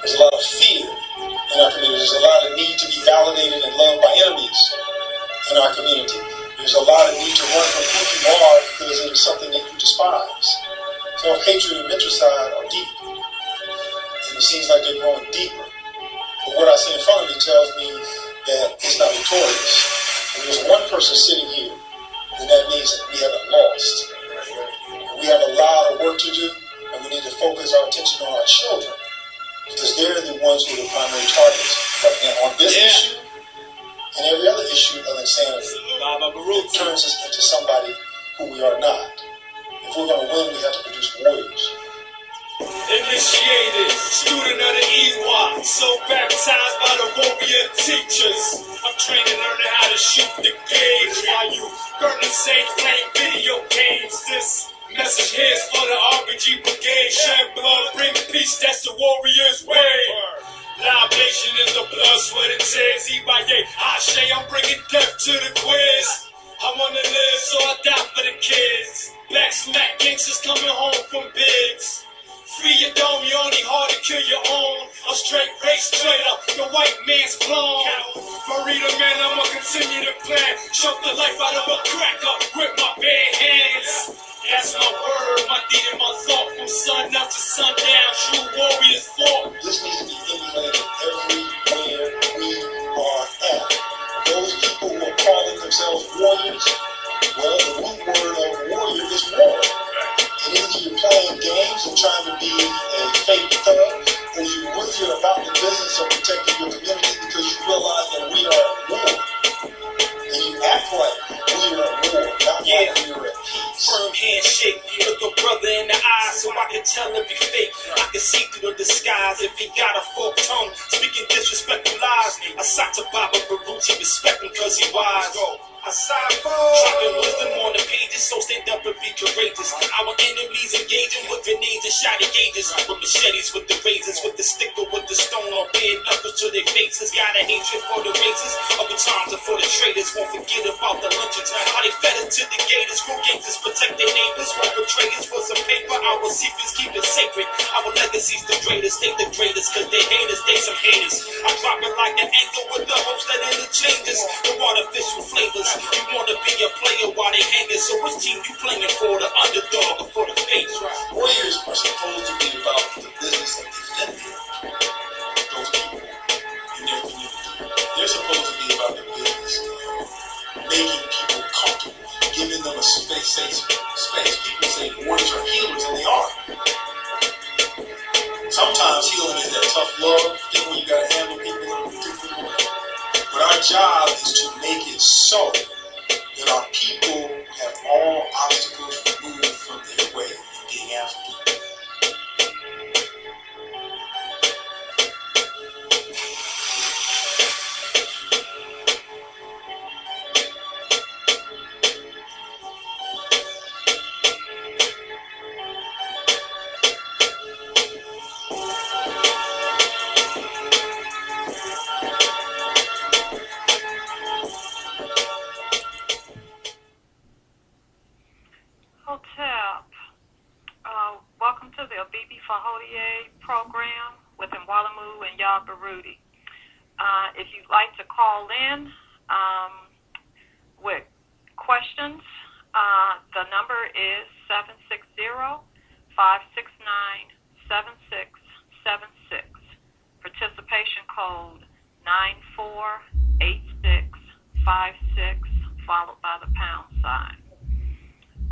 There's a lot of fear in our community. There's a lot of need to be validated and loved by enemies in our community. There's a lot of need to run from who you are because it is something that you despise. Self-hatred and menticide are deep, and it seems like they're growing deeper. But what I see in front of me tells me that it's not victorious. If there's one person sitting here, then that means that we haven't lost. And we have a lot of work to do, and we need to focus our attention on our children, because they're the ones who are the primary targets right now on this issue and every other issue of insanity. It turns us into somebody who we are not. If we're going to win, we have to produce warriors. Initiated, student of the EY, so baptized by the warrior teachers. I'm training, learning how to shoot the gauge while you burning sage, playing video games. This message here is for the RPG brigade. Shed blood, bring peace, that's the warrior's way. Libation is the blood, sweat, and tears. EYA, Ashe, I'm bringing death to the quiz. I wanna live, so I die for the kids. Back smack gangsters coming home from bigs. Free your dome, you only hard to kill your own. A straight race traitor, the white man's clone. Burrito man, I'ma continue to plan. Choke the life out of a cracker with my bare hands. That's my word, my deed and my thought. From sun up to sundown, true warriors fought. This needs to be emulated everywhere we are at. Those people who are calling themselves warriors, well, the root word of warrior is war. And either you're playing games and trying to be a fake thug, or you really are about the business of protecting your community because you realize that we are at war. And you act like we are at war, not like we are at peace. Firm handshake, look a brother in the eye so I can tell if he fake. I can see through the disguise if he got a forked tongue, speaking disrespectful lies. I sought to Baba Baruti, respect him cause he wise. Dropping wisdom on the pages, so stand up and be courageous. Our enemies engaging with grenades and shotty gauges, with machetes, with the razors, with the stick or with the stone, or bare knuckles to their faces. Got a hatred for the races, other times are for the traitors. Won't forget about the luncheons, how they fed it to the gators. Crew gangsters protect their neighbors, perpetrators for some paper. Our secrets keep it sacred. Our legacy's the greatest, they the greatest, cause they haters, they some haters. I drop it like an anchor with the hopes that interchanges the artificial flavors. You wanna be a player while they hanging, so which team you playing for, the underdog or for the face? Warriors are supposed to be about the business of defending those people in their community. They're supposed to be about the business of making people comfortable, giving them a safe space. People say warriors are healers, and they are. Sometimes healing is that tough love thing when you gotta handle people in a particular way. But our job is to make it so that our people have all obstacles removed from their way in being African. Welcome to the Abibi Fahodie program with Mwalimu Yaa Baruti. If you'd like to call in with questions, the number is 760-569-7676. Participation code 948656, followed by the pound sign.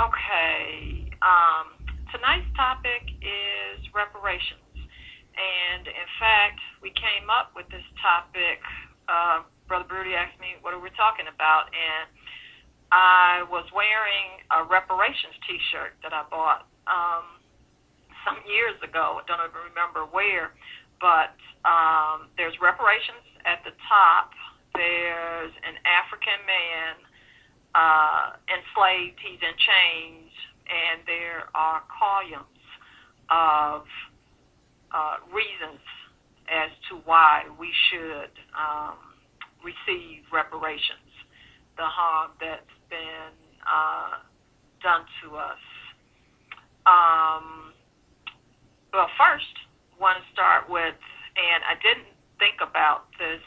Okay. Tonight's topic is reparations. And in fact, we came up with this topic. Brother Baruti asked me what we were talking about, and I was wearing a reparations t-shirt that I bought some years ago. I don't even remember where, but there's reparations at the top. There's an African man enslaved, he's in chains, and there are columns of reasons as to why we should receive reparations, the harm that's been done to us. Well, first, I want to start with And I didn't think about this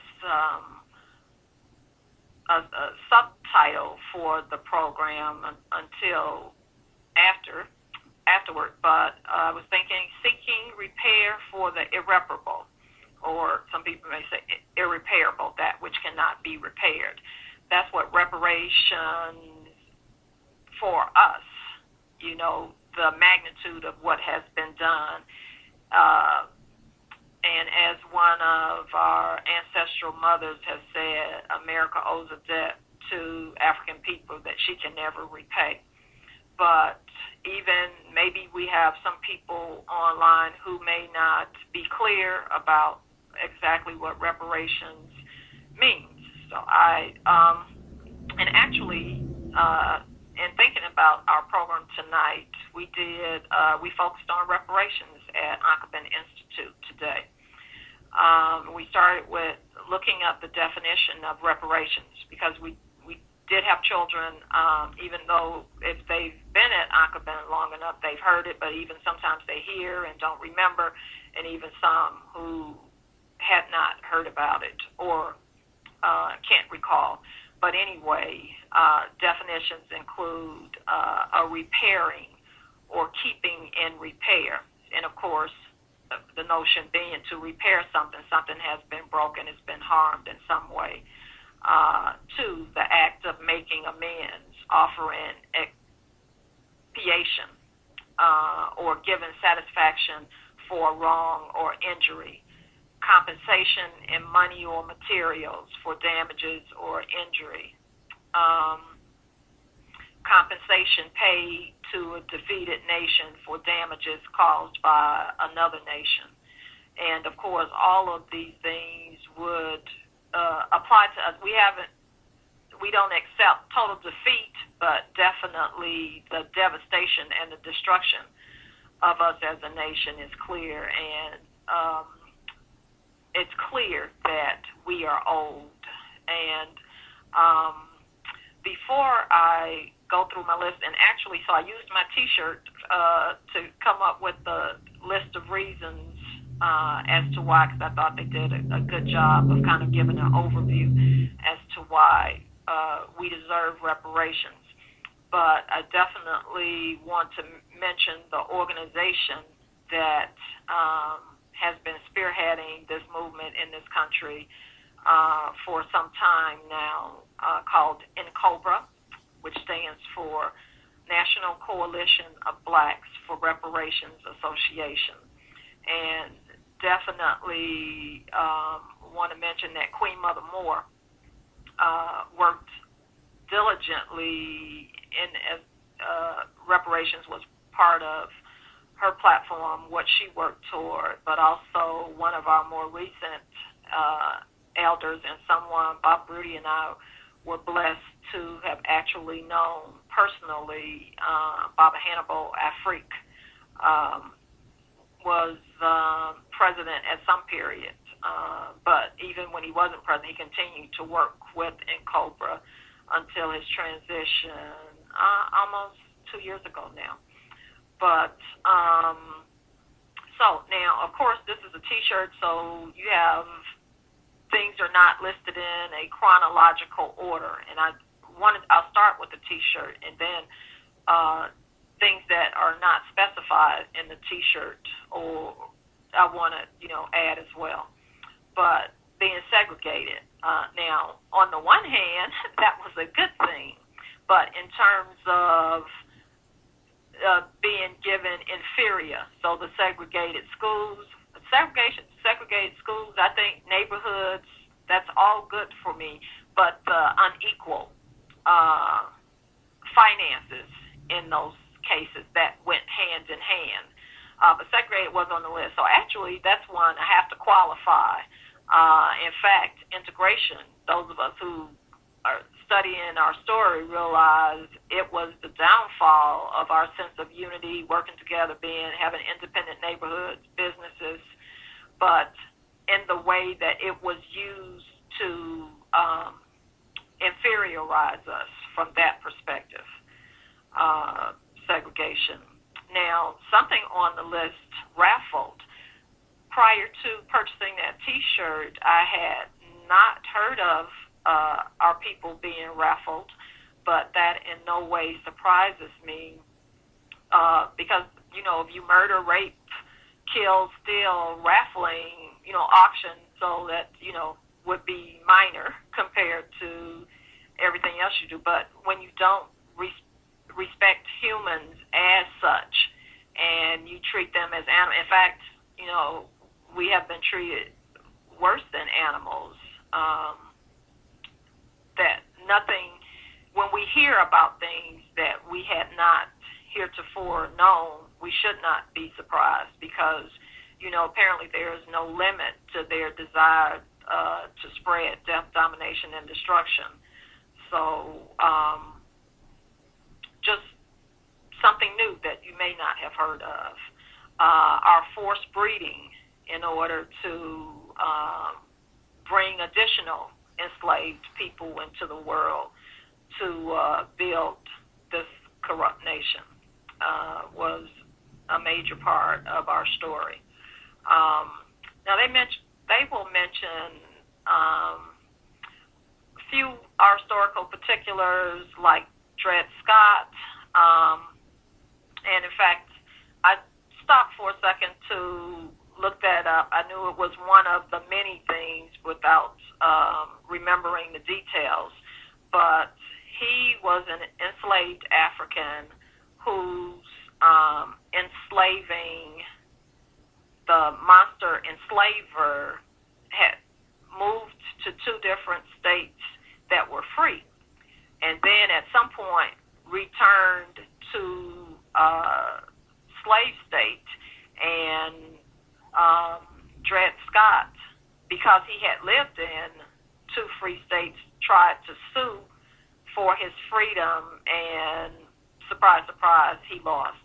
a subtitle for the program until afterward, but I was thinking seeking repair for the irreparable, or some people may say irreparable, that which cannot be repaired. That's what reparations for us, the magnitude of what has been done. And as one of our ancestral mothers has said, America owes a debt to African people that she can never repay. But even maybe we have some people online who may not be clear about exactly what reparations means. So in thinking about our program tonight, we focused on reparations at Ankabin Institute today. We started with looking up the definition of reparations because we did have children, even though if they've been at Ankabin long enough, they've heard it, but even sometimes they hear and don't remember, and even some who had not heard about it or can't recall. But anyway, definitions include a repairing or keeping in repair. And of course, the notion being to repair something has been broken, it's been harmed in some way. Two, the act of making amends, offering expiation, or giving satisfaction for wrong or injury. Compensation in money or materials for damages or injury. Compensation paid to a defeated nation for damages caused by another nation. And of course, all of these things would apply to us. We don't accept total defeat, but definitely the devastation and the destruction of us as a nation is clear. And it's clear that we are old. And before I go through my list, and actually, so I used my T-shirt to come up with the list of reasons as to why, because I thought they did a good job of kind of giving an overview as to why we deserve reparations. But I definitely want to mention the organization that has been spearheading this movement in this country for some time now, called NCOBRA, which stands for National Coalition of Blacks for Reparations Association. And definitely want to mention that Queen Mother Moore worked diligently as reparations was part of her platform, what she worked toward, but also one of our more recent elders and someone, Bob Baruti and I were blessed to have actually known personally. Baba Hannibal Afrique was president at some period, but even when he wasn't president, he continued to work with NCOBRA until his transition almost 2 years ago now. But so now, of course, this is a T-shirt, so you have things are not listed in a chronological order, and I'll start with the T-shirt, and then things that are not specified in the T-shirt, or I want to add as well. But being segregated, now on the one hand, that was a good thing, but in terms of being given inferior, so the segregated schools, I think neighborhoods, that's all good for me, but the unequal finances in those cases, that went hand in hand. But segregated was on the list. So actually, that's one I have to qualify. In fact, integration, those of us who are studying our story realize it was the downfall of our sense of unity, working together, having independent neighborhoods, businesses, but in the way that it was used to inferiorize us from that perspective, segregation. Now, something on the list, raffled. prior to purchasing that T-shirt, I had not heard of our people being raffled, but that in no way surprises me because, if you murder, rape, kill, steal, raffling, auction, so that, would be minor compared to everything else you do. But when you don't respect humans as such and you treat them as animals, in fact, we have been treated worse than animals, that nothing, when we hear about things that we had not heretofore known, we should not be surprised because, apparently there is no limit to their desire to spread death, domination, and destruction. So just something new that you may not have heard of. Our forced breeding in order to bring additional enslaved people into the world to build this corrupt nation was a major part of our story. Now they will mention a few historical particulars like Dred Scott, and in fact, I stopped for a second to look that up. I knew it was one of the many things without remembering the details, but he was an enslaved African who's enslaving the monster enslaver had moved to two different states that were free, and then at some point returned to slave state, and Dred Scott, because he had lived in two free states, tried to sue for his freedom, and surprise, surprise, he lost.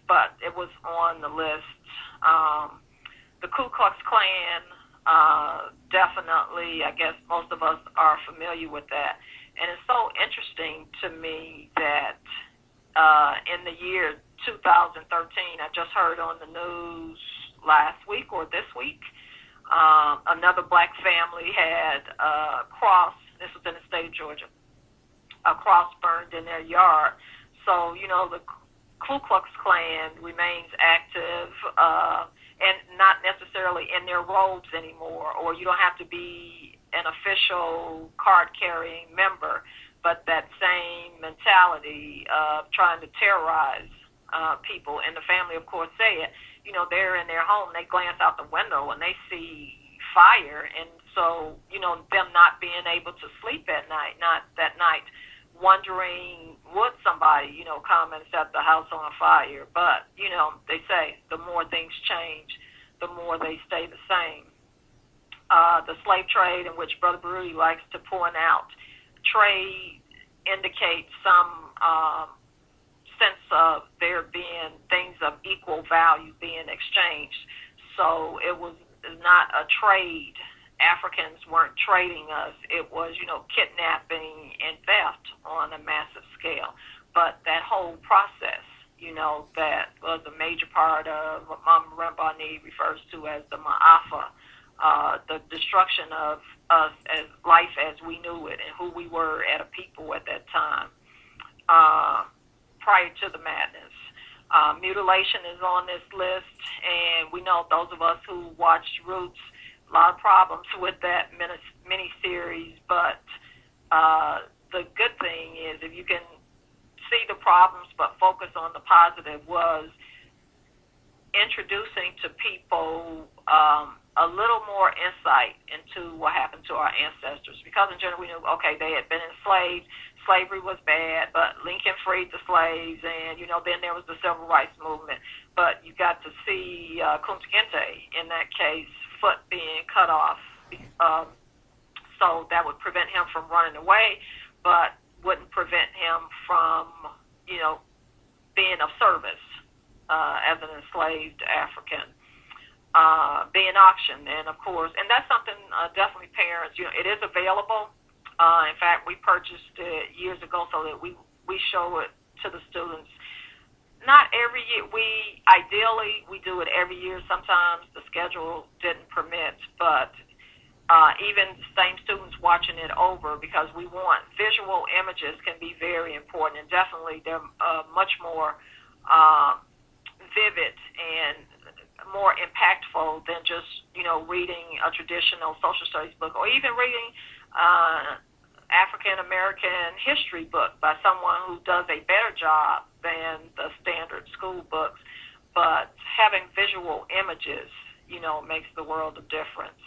But it was on the list. The Ku Klux Klan, definitely, I guess most of us are familiar with that. And it's so interesting to me that in the year 2013, I just heard on the news last week or this week, another black family had a cross, this was in the state of Georgia, a cross burned in their yard. So, the Ku Klux Klan remains active, and not necessarily in their robes anymore, or you don't have to be an official card-carrying member, but that same mentality of trying to terrorize people. And the family, of course, say it. They're in their home, they glance out the window and they see fire, and so, them not being able to sleep at night, not that night, wondering, would somebody, come and set the house on fire? But, they say the more things change, the more they stay the same. The slave trade, in which Brother Baruti likes to point out, trade indicates some sense of there being things of equal value being exchanged. So it was not a trade. Africans weren't trading us. It was, kidnapping and theft on a massive scale. But that whole process, that was a major part of what Mama Rembani refers to as the Ma'afa, the destruction of us as life as we knew it and who we were as a people at that time, prior to the madness. Mutilation is on this list, and we know those of us who watched Roots, a lot of problems with that mini-series, but the good thing is if you can see the problems but focus on the positive, was introducing to people a little more insight into what happened to our ancestors. Because in general we knew, okay, they had been enslaved, slavery was bad, but Lincoln freed the slaves, and, then there was the Civil Rights Movement. But you got to see Kunta Kinte, in that case, foot being cut off. So that would prevent him from running away, but wouldn't prevent him from, being of service as an enslaved African. Being auctioned, and of course, and that's something definitely parents, it is available. In fact, we purchased it years ago so that we show it to the students, not every year. Ideally we do it every year. Sometimes the schedule didn't permit, but even the same students watching it over, because we want visual images can be very important, and definitely they're much more vivid and more impactful than just, reading a traditional social studies book, or even reading African American history book by someone who does a better job than the standard school books. But having visual images, makes the world of difference.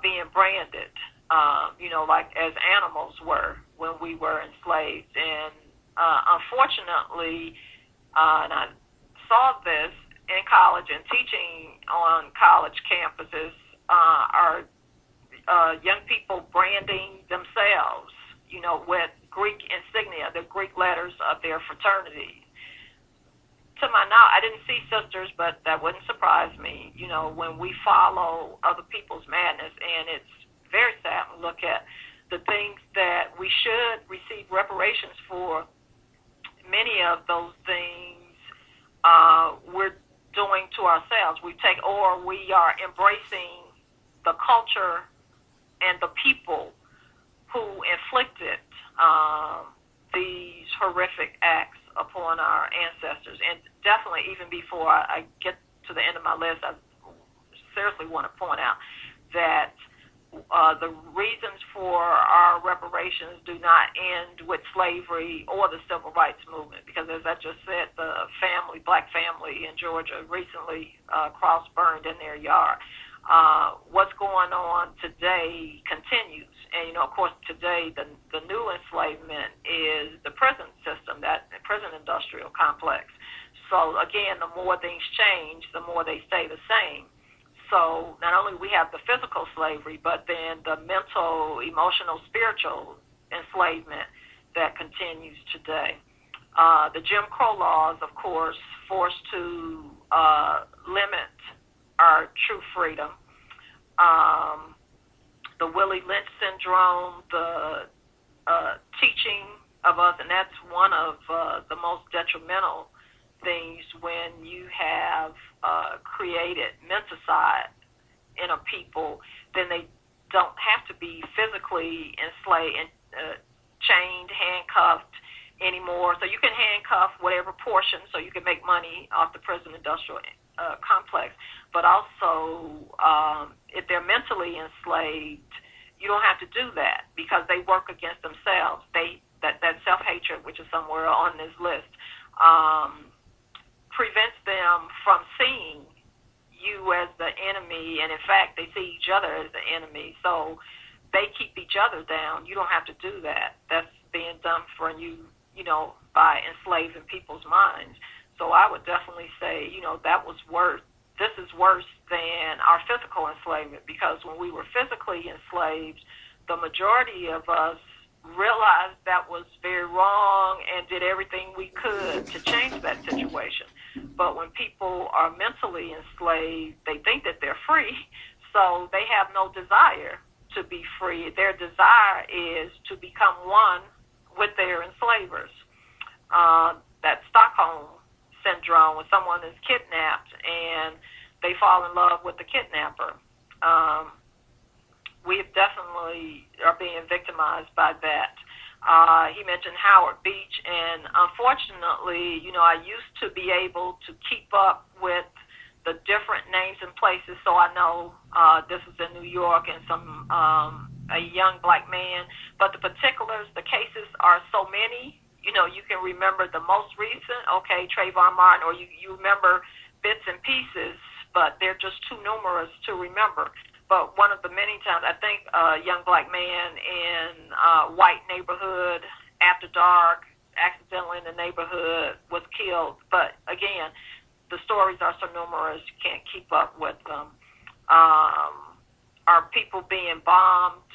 Being branded, like as animals were when we were enslaved. And unfortunately, and I saw this in college and teaching on college campuses, are young people branding themselves, with Greek insignia, the Greek letters of their fraternity. To my knowledge, I didn't see sisters, but that wouldn't surprise me, when we follow other people's madness. And it's very sad to look at the things that we should receive reparations for. Many of those things we're doing to ourselves. We are embracing the culture and the people who inflicted these horrific acts upon our ancestors. And definitely, even before I get to the end of my list, I seriously want to point out that the reasons for our reparations do not end with slavery or the civil rights movement, because as I just said, the black family in Georgia recently cross-burned in their yard. What's going on today continues. And, of course, today the new enslavement is the prison system, that prison industrial complex. So, again, the more things change, the more they stay the same. So not only we have the physical slavery, but then the mental, emotional, spiritual enslavement that continues today. The Jim Crow laws, of course, forced to limit our true freedom. The Willie Lynch syndrome, the teaching of us, and that's one of the most detrimental things when you have created menticide in a people. Then they don't have to be physically enslaved and chained, handcuffed anymore. So you can handcuff whatever portion so you can make money off the prison industrial complex. But also, if they're mentally enslaved, you don't have to do that because they work against themselves. That self-hatred, which is somewhere on this list, prevents them from seeing you as the enemy, and in fact, they see each other as the enemy. So they keep each other down. You don't have to do that. That's being done for you, by enslaving people's minds. So I would definitely say, this is worse than our physical enslavement, because when we were physically enslaved, the majority of us realized that was very wrong and did everything we could to change that situation. But when people are mentally enslaved, they think that they're free, so they have no desire to be free. Their desire is to become one with their enslavers. That Stockholm syndrome, when someone is kidnapped and they fall in love with the kidnapper. We definitely are being victimized by that. He mentioned Howard Beach, and unfortunately, I used to be able to keep up with the different names and places, so I know this is in New York and a young black man, but the particulars, the cases are so many. You can remember the most recent, Trayvon Martin, or you remember bits and pieces, but they're just too numerous to remember. But one of the many times, I think a young black man in a white neighborhood after dark, accidentally in the neighborhood, was killed. But again, the stories are so numerous, you can't keep up with them. Are people being bombed?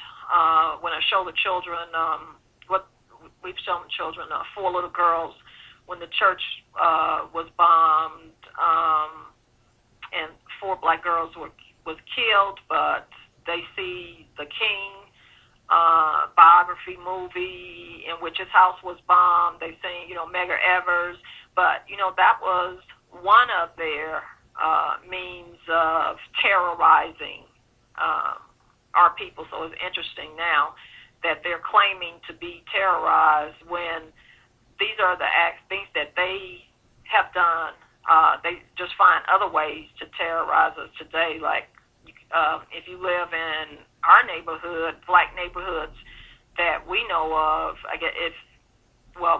When I show the children, we've shown the children 4 little girls when the church was bombed, and 4 black girls was killed, but they see the king biography movie in which his house was bombed. They've seen, Medgar Evers. But, that was one of their means of terrorizing our people. So it's interesting now that they're claiming to be terrorized when these are the things that they have done. They just find other ways to terrorize us today. Like if you live in our neighborhood, black neighborhoods that we know of, I guess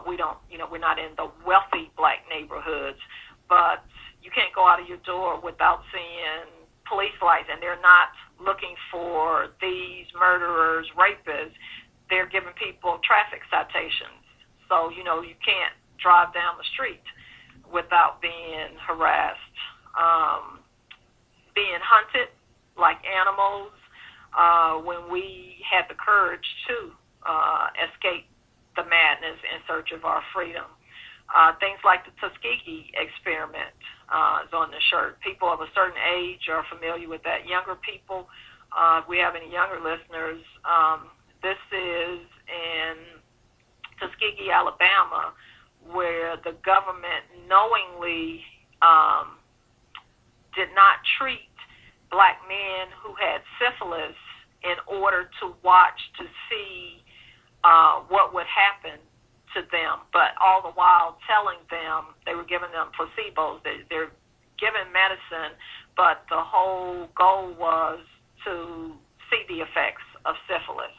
we don't, we're not in the wealthy black neighborhoods, but you can't go out of your door without seeing police lights, and they're not looking for these murderers, rapists. They're giving people traffic citations. So, you can't drive down the street without being harassed, being hunted like animals. When we had the courage to escape the madness in search of our freedom. Things like the Tuskegee experiment is on the shirt. People of a certain age are familiar with that. Younger people, if we have any younger listeners, this is in Tuskegee, Alabama, where the government knowingly did not treat black men who had syphilis in order to watch to see what would happen to them, but all the while telling them, they were giving them placebos. They're given medicine, but the whole goal was to see the effects of syphilis.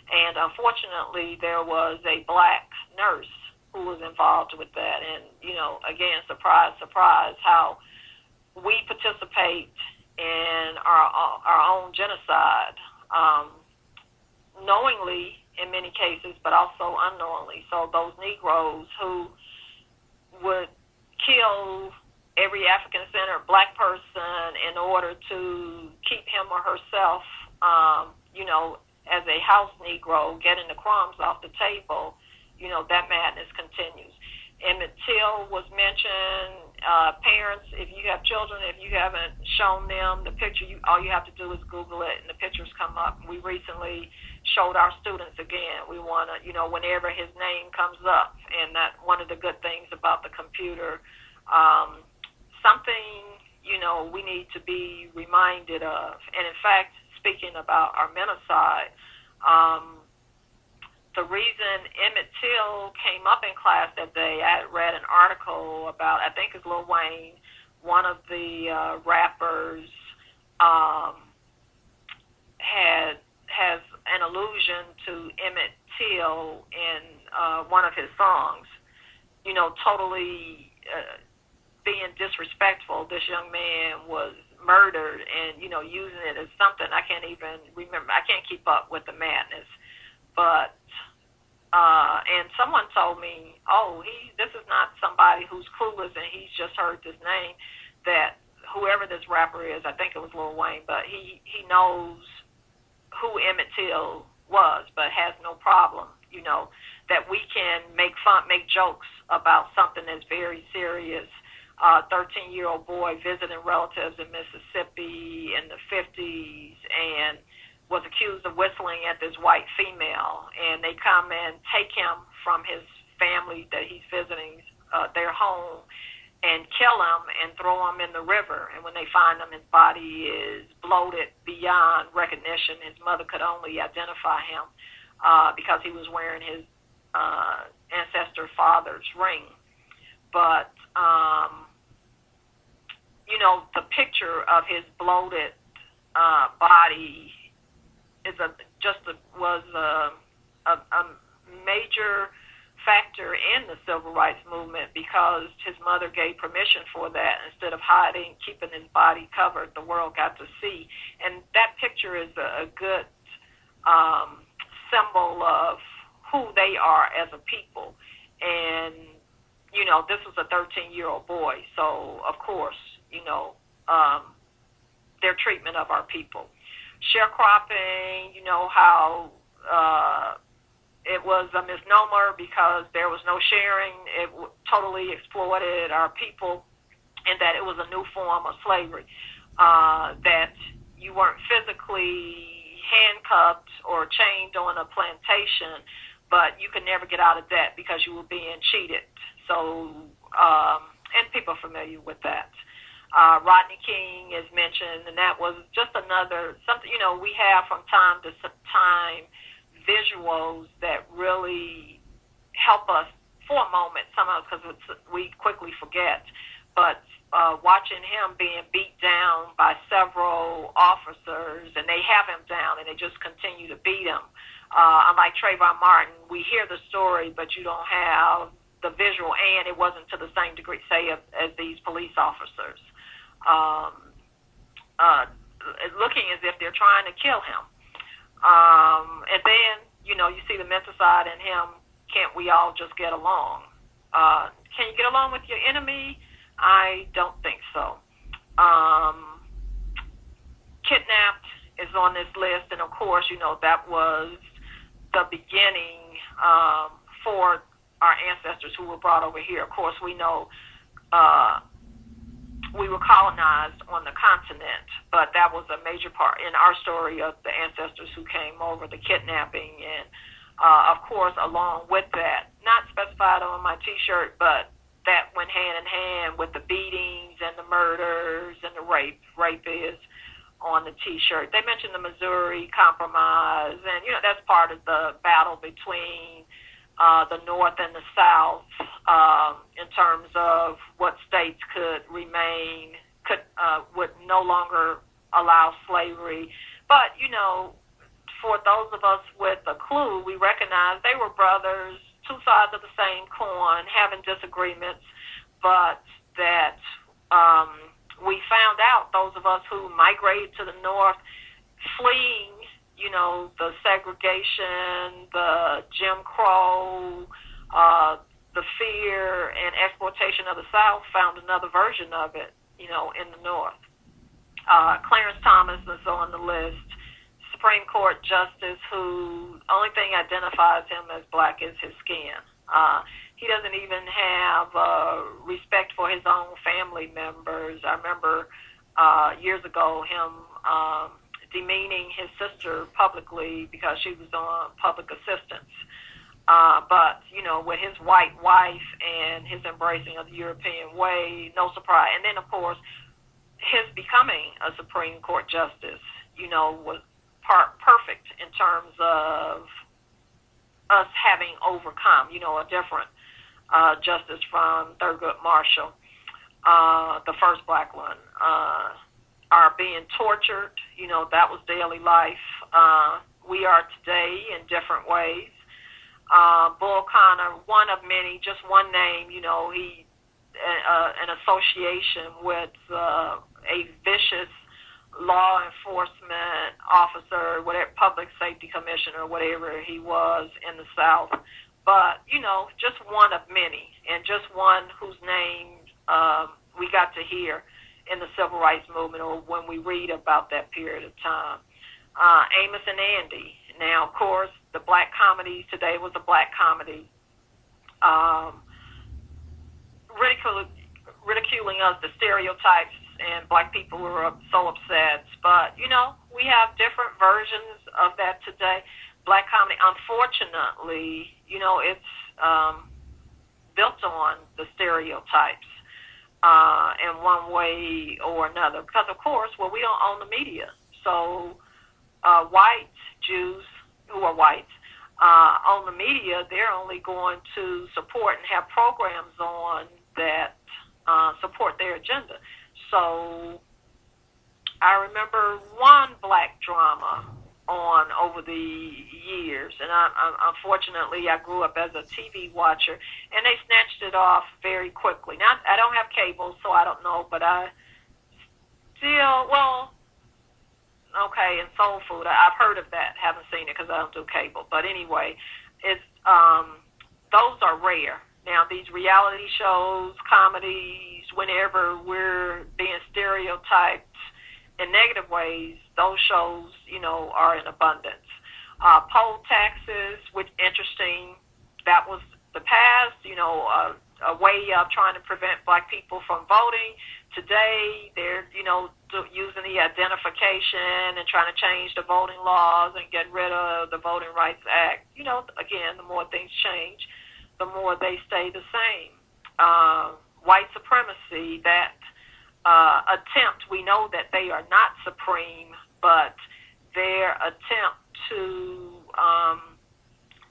And unfortunately, there was a black nurse who was involved with that. And, again, surprise, surprise, how we participate in our own genocide, knowingly in many cases, but also unknowingly. So those Negroes who would kill every African-centered black person in order to keep him or herself, as a house Negro, getting the crumbs off the table, that madness continues. Emmett Till was mentioned. Parents, if you have children, if you haven't shown them the picture, all you have to do is Google it, and the pictures come up. We recently showed our students again. We want to, whenever his name comes up, and that one of the good things about the computer, something, we need to be reminded of. And in fact, speaking about our menticide, the reason Emmett Till came up in class that day, I read an article about, I think it's Lil Wayne, one of the rappers, has an allusion to Emmett Till in one of his songs, totally being disrespectful. This young man was murdered and, using it as something. I can't even remember. I can't keep up with the madness. But, and someone told me, this is not somebody who's clueless and he's just heard this name, that whoever this rapper is, I think it was Lil Wayne, but he knows who Emmett Till was, but has no problem, that we can make jokes about something that's very serious. 13-year-old boy visiting relatives in Mississippi in the 50s and was accused of whistling at this white female, and they come and take him from his family that he's visiting, their home, and kill him and throw him in the river. And when they find him, his body is bloated beyond recognition. His mother could only identify him because he was wearing his ancestor father's ring. But, the picture of his bloated body was a major factor in the civil rights movement, because his mother gave permission for that. Instead of hiding, keeping his body covered, the world got to see. And that picture is a good symbol of who they are as a people. And, this was a 13-year-old boy, so of course, their treatment of our people. Sharecropping, how it was a misnomer because there was no sharing. It totally exploited our people, and that it was a new form of slavery, that you weren't physically handcuffed or chained on a plantation, but you could never get out of debt because you were being cheated. So, and people are familiar with that. Rodney King is mentioned, and that was just another something, we have from time to time visuals that really help us for a moment, sometimes because we quickly forget. But watching him being beat down by several officers, and they have him down, and they just continue to beat him. Unlike Trayvon Martin, we hear the story, but you don't have the visual, and it wasn't to the same degree, say, as these police officers. Looking as if they're trying to kill him. And then, you see the mental side in him. Can't we all just get along? Can you get along with your enemy? I don't think so. Kidnapped is on this list, and of course, that was the beginning for our ancestors who were brought over here. Of course, we know we were colonized on the continent, but that was a major part in our story of the ancestors who came over, the kidnapping, and of course, along with that, not specified on my T-shirt, but that went hand in hand with the beatings and the murders and the rape. Rape is on the T-shirt. They mentioned the Missouri Compromise, and that's part of the battle between the North and the South in terms of what states would no longer allow slavery. But for those of us with a clue, we recognize they were brothers, two sides of the same coin, having disagreements, but that we found out, those of us who migrated to the North, fleeing, the segregation, the Jim Crow, the fear and exploitation of the South, found another version of it, in the North. Clarence Thomas is on the list. Supreme Court Justice who only thing identifies him as black is his skin. He doesn't even have respect for his own family members. I remember years ago him demeaning his sister publicly because she was on public assistance. But, with his white wife and his embracing of the European way, no surprise. And then, of course, his becoming a Supreme Court Justice, was perfect in terms of us having overcome, a different justice from Thurgood Marshall, the first black one. Are being tortured, that was daily life. We are today in different ways. Bull Connor, one of many, just one name, he an association with a vicious law enforcement officer, whatever, public safety commissioner, whatever he was in the South. But, just one of many, and just one whose name we got to hear in the Civil Rights Movement, or when we read about that period of time. Amos and Andy. Now, of course, the black comedy today was a black comedy. Ridiculing us, the stereotypes, and black people were so upset. But, we have different versions of that today. Black comedy, unfortunately, it's built on the stereotypes in one way or another. Because, of course, we don't own the media. So white Jews who are white own the media. They're only going to support and have programs on that support their agenda. So I remember one black drama on over the years, and unfortunately I grew up as a TV watcher, and they snatched it off very quickly. Now, I don't have cable, so I don't know, but I still, and Soul Food, I've heard of that, haven't seen it because I don't do cable, but anyway, it's those are rare. Now, these reality shows, comedies, whenever we're being stereotyped in negative ways, those shows, are in abundance. Poll taxes, which interesting, that was the past, a way of trying to prevent black people from voting. Today, they're, using the identification and trying to change the voting laws and get rid of the Voting Rights Act. Again, the more things change, the more they stay the same. White supremacy, that attempt, we know that they are not supreme, but their attempt to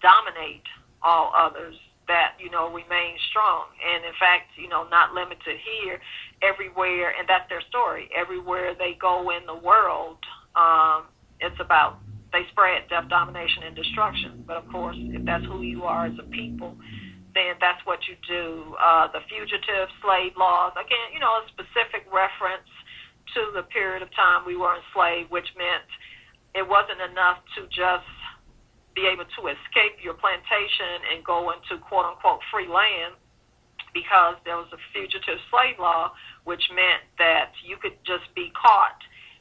dominate all others, that, remain strong. And in fact, not limited here, everywhere, and that's their story. Everywhere they go in the world, it's about, they spread death, domination, and destruction. But of course, if that's who you are as a people, then that's what you do. The fugitive slave laws, again, a specific reference to the period of time we were enslaved, which meant it wasn't enough to just be able to escape your plantation and go into quote-unquote free land, because there was a fugitive slave law, which meant that you could just be caught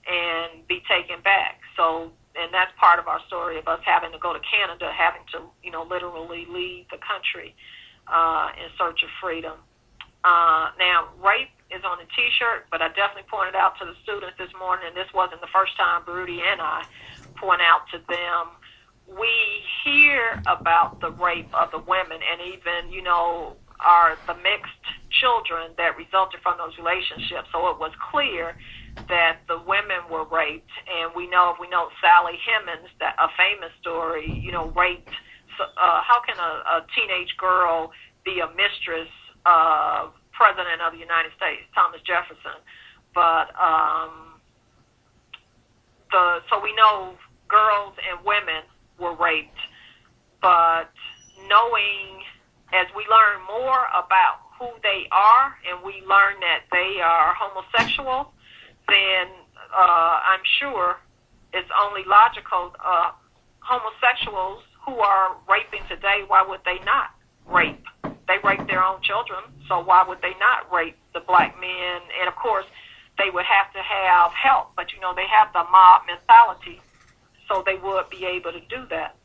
and be taken back. So, and that's part of our story of us having to go to Canada, having to, literally leave the country in search of freedom. Now, rape is on the T-shirt, but I definitely pointed out to the students this morning, and this wasn't the first time Baruti and I point out to them, we hear about the rape of the women, and even, the mixed children that resulted from those relationships. So it was clear that the women were raped, and we know Sally Hemings, that a famous story, raped. So, how can a teenage girl be a mistress of President of the United States, Thomas Jefferson? But so we know girls and women were raped, but knowing, as we learn more about who they are, and we learn that they are homosexual, then I'm sure it's only logical. Homosexuals who are raping today, why would they not rape? They rape their own children, so why would they not rape the black men? And of course, they would have to have help, but they have the mob mentality, so they would be able to do that.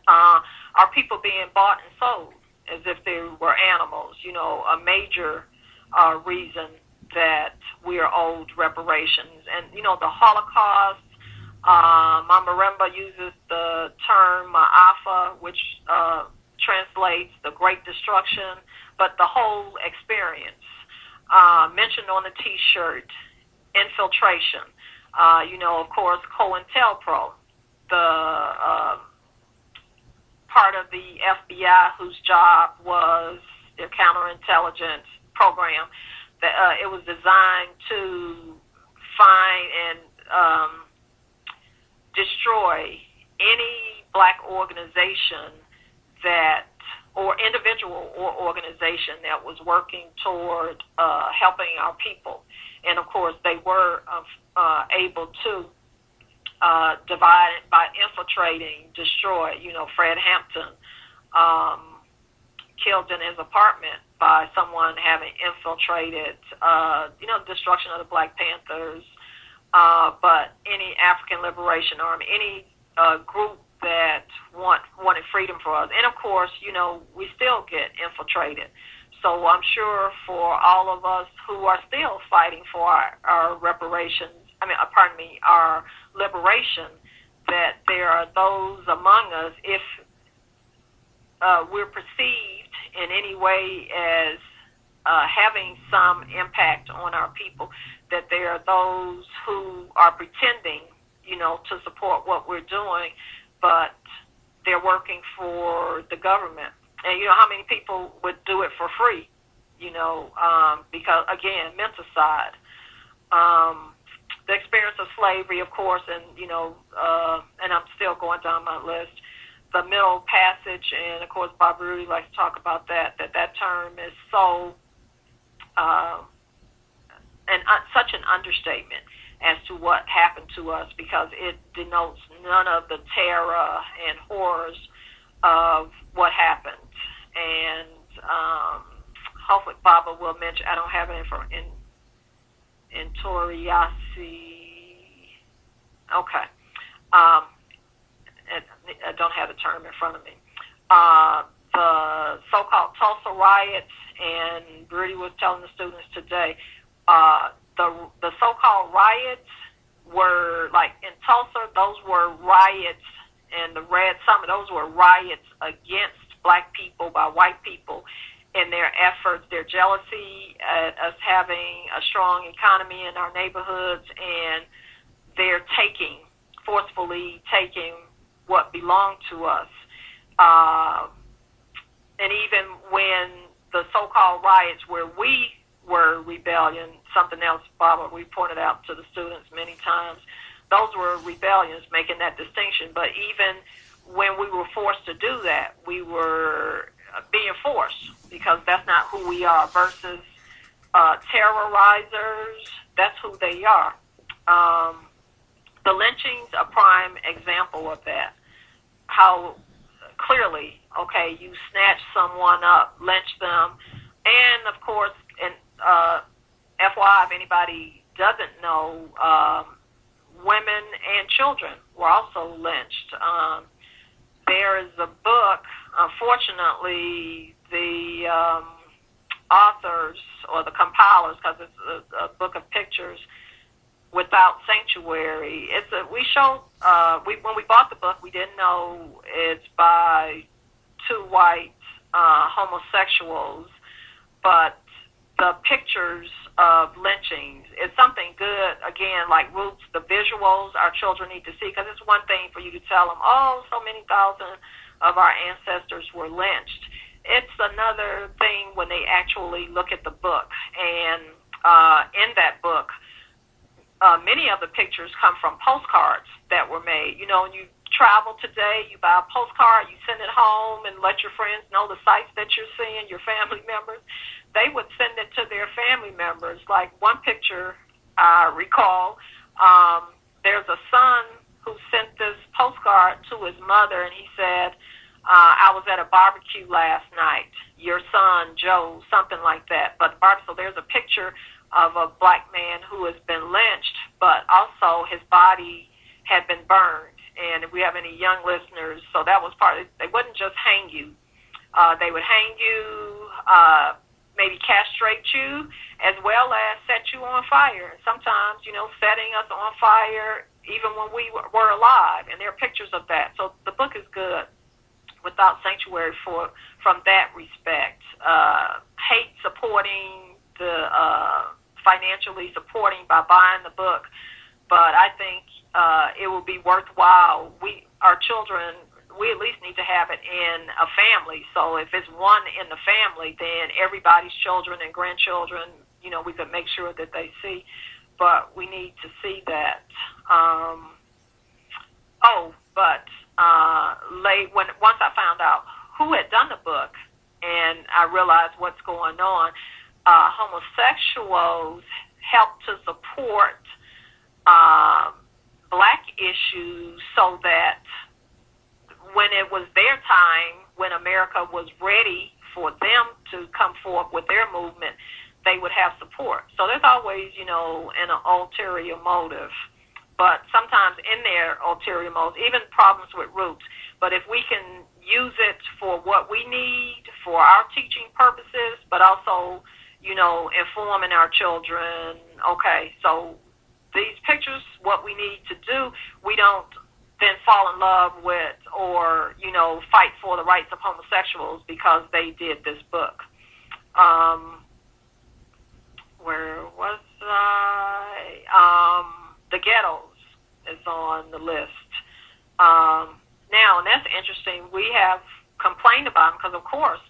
Are people being bought and sold as if they were animals? A major reason that we are owed reparations. And, the Holocaust, Mama Remba uses the term Ma'afa, which translates the Great Destruction, but the whole experience. Mentioned on the T-shirt, infiltration. Of course, COINTELPRO, the part of the FBI whose job was their counterintelligence program. It was designed to find and destroy any black organization or individual or organization that was working toward helping our people. And of course, they were able to divide it by infiltrating, destroy. Fred Hampton killed in his apartment by someone having infiltrated, destruction of the Black Panthers, but any African Liberation Army, any group that wanted freedom for us. And of course, we still get infiltrated. So I'm sure for all of us who are still fighting for our reparations, our liberation, that there are those among us, if we're perceived in any way as having some impact on our people, that there are those who are pretending, to support what we're doing, but they're working for the government. And how many people would do it for free, because, again, menticide. The experience of slavery, of course, and, and I'm still going down my list, the Middle Passage, and, of course, Bob Rudy likes to talk about that term is so, such an understatement as to what happened to us, because it denotes none of the terror and horrors of what happened. And hopefully Baba will mention, I don't have it in Toriasi. Okay. I don't have the term in front of me. the so-called Tulsa riots, and Rudy was telling the students today, the so-called riots were, like in Tulsa, those were riots, and the Red Summit, those were riots against black people by white people in their efforts, their jealousy at us having a strong economy in our neighborhoods, and they're forcefully taking what belonged to us. And even when the so-called riots where we were rebellion, something else, Barbara, we pointed out to the students many times, those were rebellions, making that distinction. But even when we were forced to do that, we were being forced, because that's not who we are, versus terrorizers, that's who they are. The lynching's a prime example of that. How clearly, okay, you snatch someone up, lynch them, and of course, and FYI, if anybody doesn't know, women and children were also lynched. There is a book, unfortunately, the authors or the compilers, because it's a book of pictures, Without Sanctuary. When we bought the book, we didn't know it's by two white homosexuals, but the pictures of lynchings is something good, again, like Roots, the visuals our children need to see, because it's one thing for you to tell them, oh, so many thousand of our ancestors were lynched. It's another thing when they actually look at the book, and in that book, many of the pictures come from postcards that were made. You know, when you travel today, you buy a postcard, you send it home and let your friends know the sites that you're seeing, your family members. They would send it to their family members. Like one picture I recall, there's a son who sent this postcard to his mother, and he said, I was at a barbecue last night, your son, Joe, something like that. But so there's a picture of a black man who has been lynched, but also his body had been burned. And if we have any young listeners, so that was part of it. They wouldn't just hang you. They would hang you, maybe castrate you, as well as set you on fire. And sometimes, setting us on fire even when we were alive. And there are pictures of that. So the book is good, Without Sanctuary, from that respect. Hate supporting financially supporting by buying the book, but I think it will be worthwhile. Our children, we at least need to have it in a family. So if it's one in the family, then everybody's children and grandchildren, we could make sure that they see. But we need to see that. Once I found out who had done the book, and I realized what's going on, homosexuals helped to support black issues, so that when it was their time, when America was ready for them to come forth with their movement, they would have support. So there's always, an ulterior motive. But sometimes in their ulterior motives, even problems with Roots. But if we can use it for what we need, for our teaching purposes, but also, informing our children, okay, so these pictures, what we need to do, we don't then fall in love with or, fight for the rights of homosexuals because they did this book. Where was I? The ghettos is on the list. Now, and that's interesting, we have complained about them because, of course,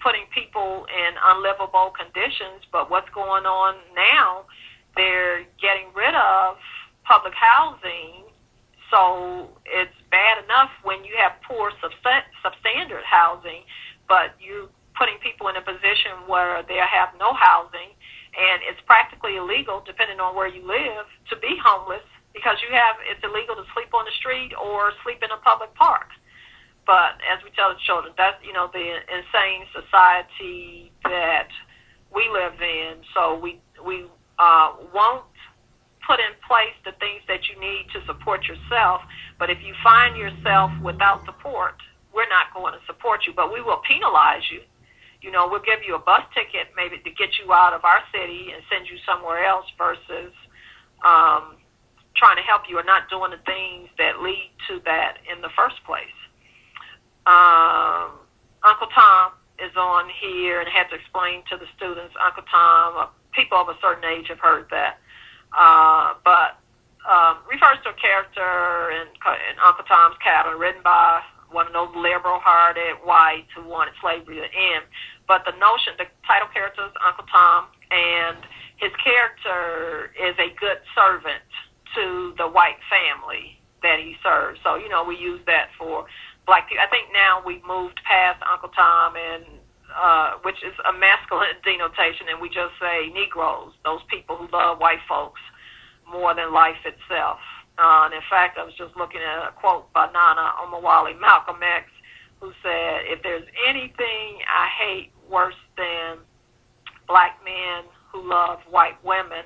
putting people in unlivable conditions, but what's going on now, they're getting rid of public housing, so it's bad enough when you have poor substandard housing, but you're putting people in a position where they have no housing, and it's practically illegal, depending on where you live, to be homeless, because it's illegal to sleep on the street or sleep in a public park. But as we tell the children, that's, the insane society that we live in. So we won't put in place the things that you need to support yourself. But if you find yourself without support, we're not going to support you, but we will penalize you. You know, we'll give you a bus ticket maybe to get you out of our city and send you somewhere else versus trying to help you or not doing the things that lead to that in the first place. Uncle Tom is on here and had to explain to the students. Uncle Tom, people of a certain age have heard that, but refers to a character in Uncle Tom's Cabin, written by one of those liberal-hearted whites who wanted slavery to end. But the notion, the title character is Uncle Tom, and his character is a good servant to the white family that he serves. So, you know, we use that for black people. I think now we've moved past Uncle Tom, and which is a masculine denotation, and we just say Negroes, those people who love white folks more than life itself. And in fact, I was just looking at a quote by Nana Omawale Malcolm X, who said, if there's anything I hate worse than black men who love white women,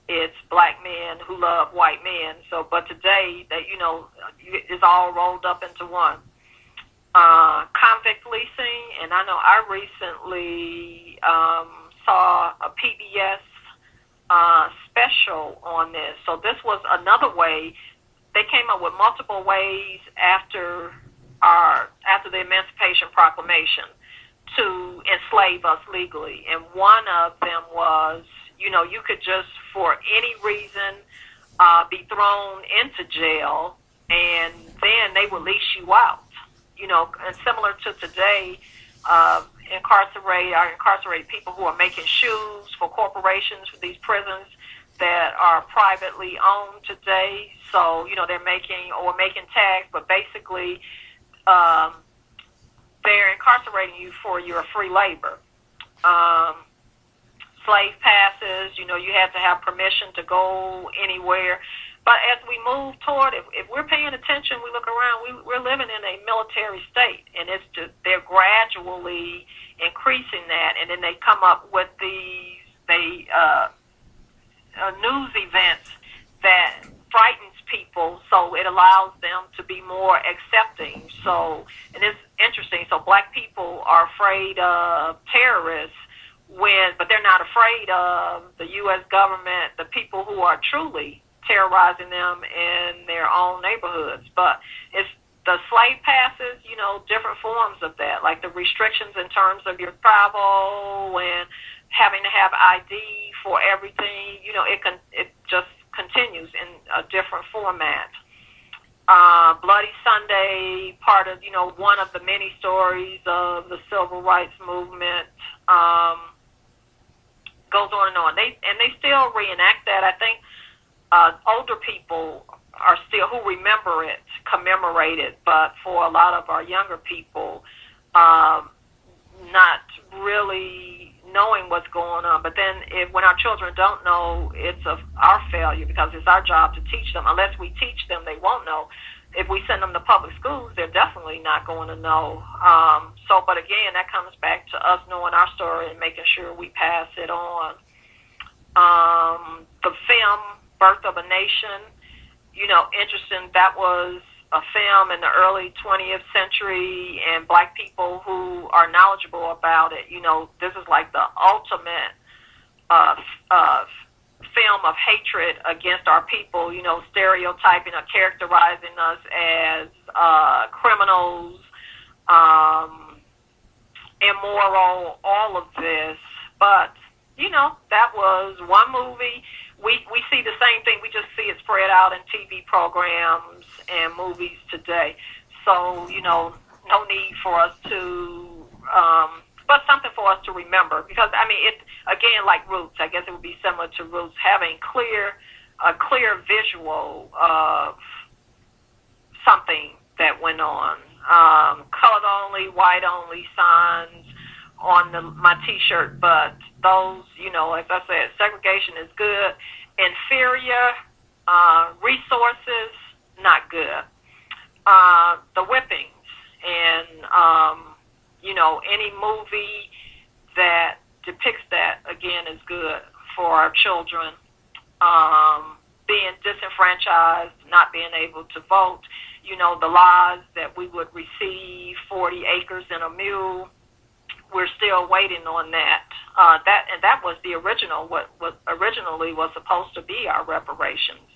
it's black men who love white men. So, but today, that, you know, it's all rolled up into one. Convict leasing, and I know I recently saw a PBS special on this. So this was another way. They came up with multiple ways after the Emancipation Proclamation to enslave us legally, and one of them was, you know, you could just for any reason be thrown into jail, and then they would lease you out. You know, and similar to today, incarcerate people who are making shoes for corporations for these prisons that are privately owned today. So, you know, they're making tags, but basically they're incarcerating you for your free labor. Slave passes, you know, you had to have permission to go anywhere. But as we move toward, if we're paying attention, we look around, we're living in a military state, and they're gradually increasing that, and then they come up with these news events that frightens people, so it allows them to be more accepting. So, and it's interesting. So, black people are afraid of terrorists, but they're not afraid of the U.S. government, the people who are truly terrorizing them in their own neighborhoods. But it's the slave passes, you know, different forms of that, like the restrictions in terms of your travel and having to have ID for everything. You know, it just continues in a different format. Bloody Sunday, part of, you know, one of the many stories of the civil rights movement, goes on and on. They still reenact that. I think older people are still, who remember it, commemorate it, but for a lot of our younger people, not really knowing what's going on. But then when our children don't know, it's our failure, because it's our job to teach them. Unless we teach them, they won't know. If we send them to public schools, they're definitely not going to know. But again, that comes back to us knowing our story and making sure we pass it on. The film Birth of a Nation, you know, interesting. That was a film in the early 20th century, and black people who are knowledgeable about it, you know, this is like the ultimate film of hatred against our people, you know, stereotyping or characterizing us as criminals, immoral, all of this. But, you know, that was one movie. We see the same thing. We just see it spread out in TV programs and movies today. So, you know, no need for us to, but something for us to remember. Because, I mean, it again, like Roots, I guess it would be similar to Roots, having a clear visual of something that went on. Colored only, white only signs on my T-shirt, but those, you know, as I said, segregation is good. Inferior resources, not good. The whippings and, you know, any movie that depicts that, again, is good for our children. being disenfranchised, not being able to vote, the laws that we would receive 40 acres and a mule. We're still waiting on that. That was the original, what originally was supposed to be our reparations.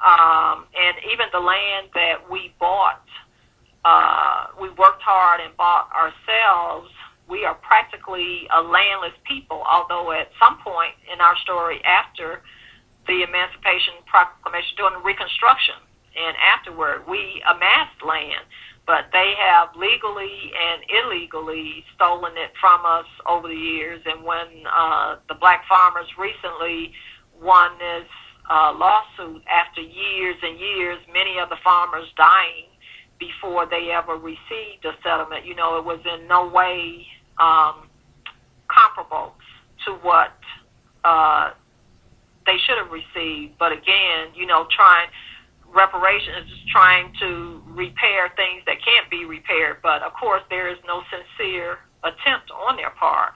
And even the land that we bought, we worked hard and bought ourselves. We are practically a landless people, although at some point in our story after the Emancipation Proclamation, during Reconstruction, and afterward, we amassed land, but they have legally and illegally stolen it from us over the years. And when the black farmers recently won this lawsuit after years and years, many of the farmers dying before they ever received a settlement, it was in no way comparable to what they should have received. But again, reparations is just trying to repair things that can't be repaired. But of course, there is no sincere attempt on their part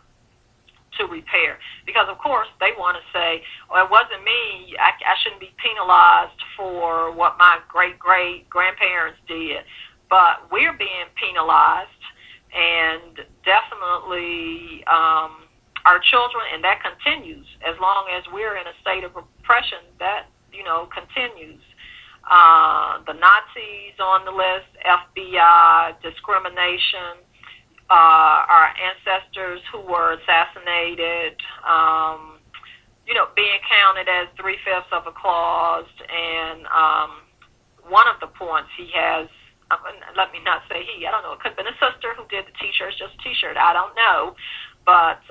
to repair, because of course they want to say, it wasn't me, I shouldn't be penalized for what my great-great-grandparents did. But we're being penalized, and definitely our children, and that continues. As long as we're in a state of oppression, that, continues. The Nazis on the list, FBI, discrimination, our ancestors who were assassinated, being counted as 3/5 of a clause. And one of the points he has, let me not say he, I don't know, it could have been a sister who did the T-shirts, just a T-shirt, I don't know, but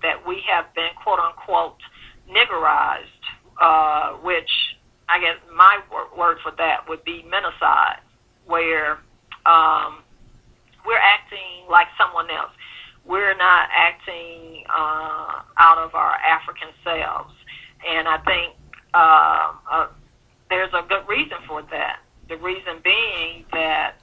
that we have been, quote-unquote, niggerized, which I guess my word for that would be menacide, where we're acting like someone else. We're not acting out of our African selves. And I think there's a good reason for that. The reason being that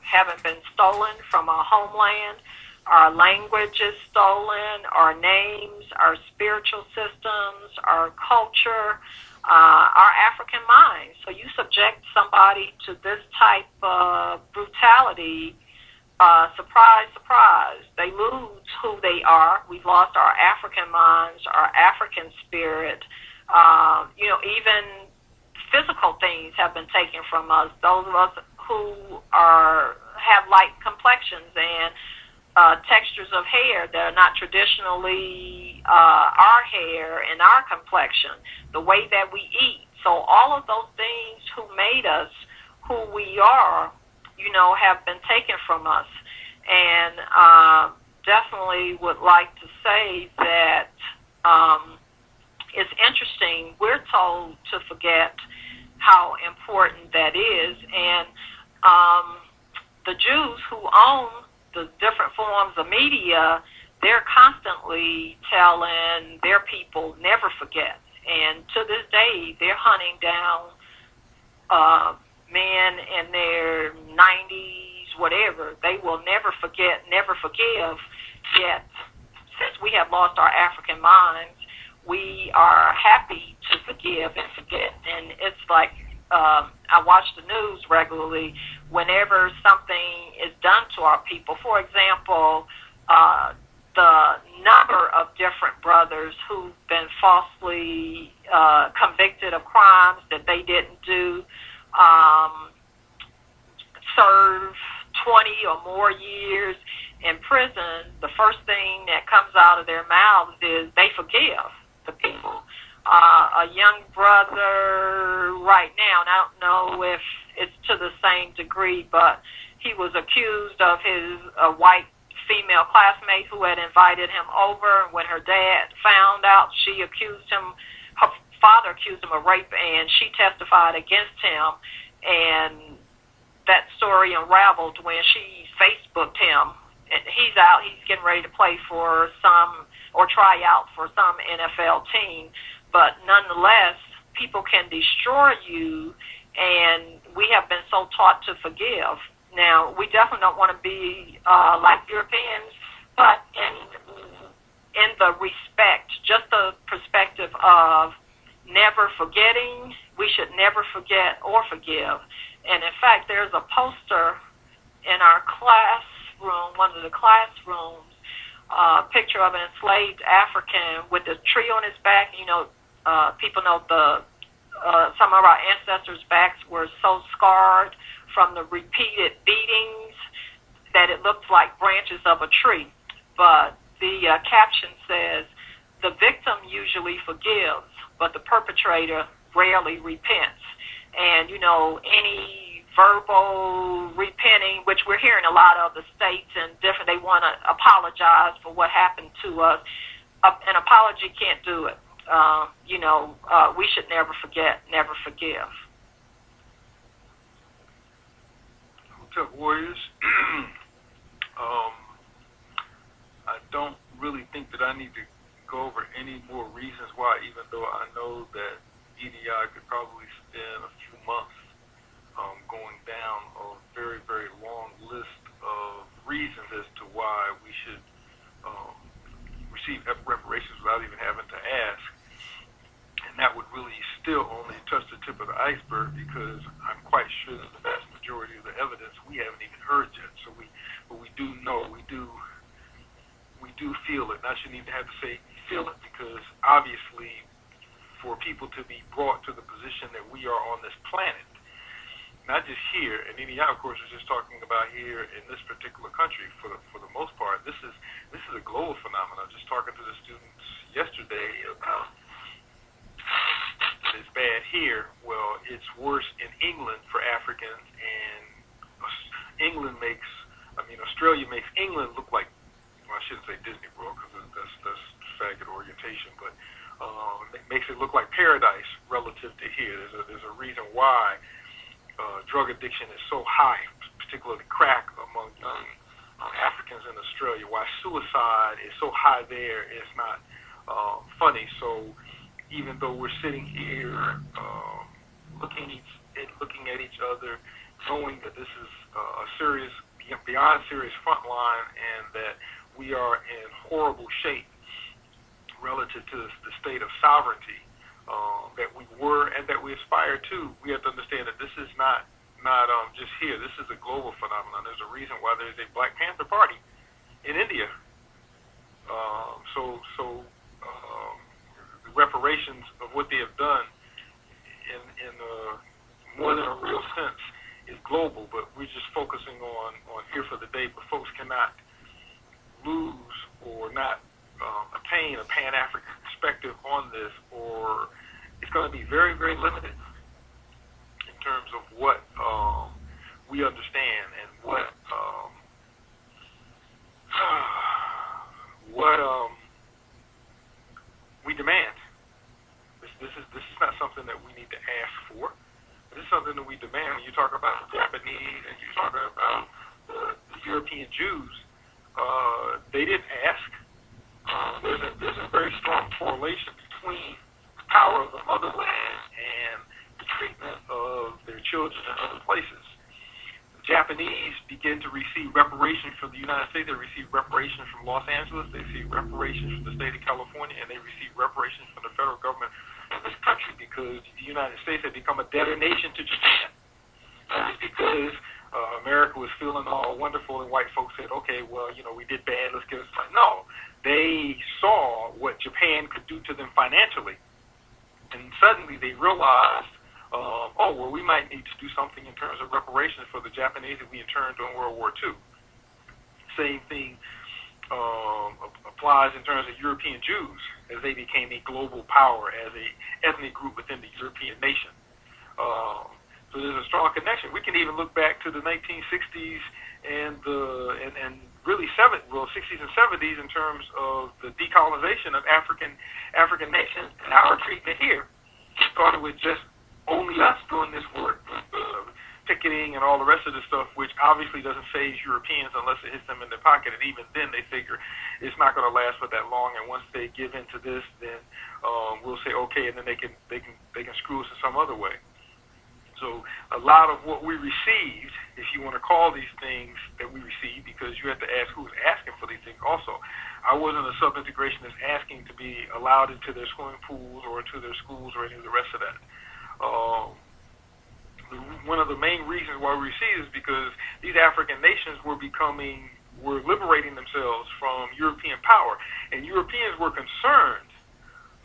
having been stolen from our homeland, our language is stolen, our names, our spiritual systems, our culture, our African mind. So you subject somebody to this type of brutality, surprise, surprise, they lose who they are. We've lost our African minds, our African spirit. Even physical things have been taken from us. Those of us who have light complexions and textures of hair that are not traditionally our hair and our complexion, the way that we eat. So all of those things who made us who we are, have been taken from us. And definitely would like to say that it's interesting. We're told to forget how important that is. And the Jews who own the different forms of media, they're constantly telling their people never forget. And to this day, they're hunting down men in their 90s, whatever. They will never forget, never forgive. Yet, since we have lost our African minds, we are happy to forgive and forget. And it's like, I watch the news regularly. Whenever something is done to our people, for example, the number of different brothers who've been falsely convicted of crimes that they didn't do, serve 20 or more years in prison, the first thing that comes out of their mouths is they forgive the people. A young brother right now, and I don't know if it's to the same degree, but he was accused of his white female classmate who had invited him over. When her dad found out, her father accused him of rape, and she testified against him. And that story unraveled when she Facebooked him. And he's out, he's getting ready to play for try out for some NFL team. But nonetheless, people can destroy you, and we have been so taught to forgive. Now, we definitely don't want to be like Europeans, but in the respect, just the perspective of, never forgetting. We should never forget or forgive. And in fact, there's a poster in our classroom, one of the classrooms, picture of an enslaved African with a tree on his back. You know, people know some of our ancestors' backs were so scarred from the repeated beatings that it looked like branches of a tree. But the caption says, "The victim usually forgives, but the perpetrator rarely repents." And, you know, any verbal repenting, which we're hearing a lot of the states and different, they want to apologize for what happened to us. An apology can't do it. We should never forget, never forgive. What's up, Warriors? I don't really think that I need to go over any more reasons why, even though I know that EDI could probably spend a few months going down a very, very long list of reasons as to why we should receive reparations without even having to ask. And that would really still only touch the tip of the iceberg, because I'm quite sure that the vast majority of the evidence we haven't even heard yet. So but we do know, we do feel it. And I shouldn't even have to say feel it, because obviously for people to be brought to the position that we are on this planet, not just here, and EDI, of course, is just talking about here in this particular country for the most part. This is a global phenomenon. Just talking to the students yesterday about it's bad here. Well, it's worse in England for Africans, and Australia makes England look like, well, I shouldn't say Disney World, because that's faggot orientation, but it makes it look like paradise relative to here. There's a reason why drug addiction is so high, particularly crack, among young Africans in Australia. Why suicide is so high there is not funny. So even though we're sitting here looking at each other, knowing that this is a serious, beyond serious front line, and that we are in horrible shape relative to the state of sovereignty that we were and that we aspire to, we have to understand that this is not just here. This is a global phenomenon. There's a reason why there's a Black Panther Party in India. So the reparations of what they have done in more than a real sense is global, but we're just focusing on here for the day. But folks cannot lose or not attain a Pan-African perspective on this, or it's going to be very, very limited in terms of what we understand and what we demand. This is not something that we need to ask for. This is something that we demand. When you talk about the Japanese and you talk about the European Jews, they didn't ask. There's a very strong correlation between the power of the motherland and the treatment of their children in other places. The Japanese begin to receive reparations from the United States. They receive reparations from Los Angeles. They receive reparations from the state of California, and they receive reparations from the federal government of this country, because the United States had become a debtor nation to Japan. It's because America was feeling all wonderful, and white folks said, okay, well, we did bad, let's give it a No, they saw what Japan could do to them financially, and suddenly they realized, we might need to do something in terms of reparations for the Japanese that we interned during World War II. Same thing applies in terms of European Jews, as they became a global power as a ethnic group within the European nation. So there's a strong connection. We can even look back to the 1960s and really 60s and 70s in terms of the decolonization of African nations and our treatment here. It started with just only us doing this work, picketing and all the rest of the stuff, which obviously doesn't phase Europeans unless it hits them in their pocket. And even then, they figure it's not going to last for that long. And once they give into this, then we'll say okay, and then they can screw us in some other way. So a lot of what we received, if you want to call these things that we received, because you have to ask who's asking for these things also. I wasn't a sub-integrationist asking to be allowed into their swimming pools or into their schools or any of the rest of that. One of the main reasons why we received is because these African nations were liberating themselves from European power, and Europeans were concerned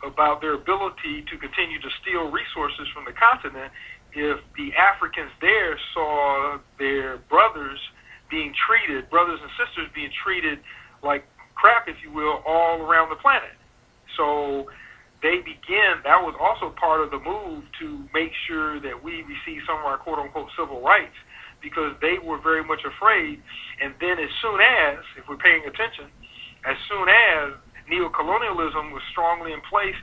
about their ability to continue to steal resources from the continent if the Africans there saw their brothers and sisters being treated like crap, if you will, all around the planet. So that was also part of the move to make sure that we receive some of our quote-unquote civil rights, because they were very much afraid. And then as soon as, if we're paying attention, as soon as neocolonialism was strongly in place,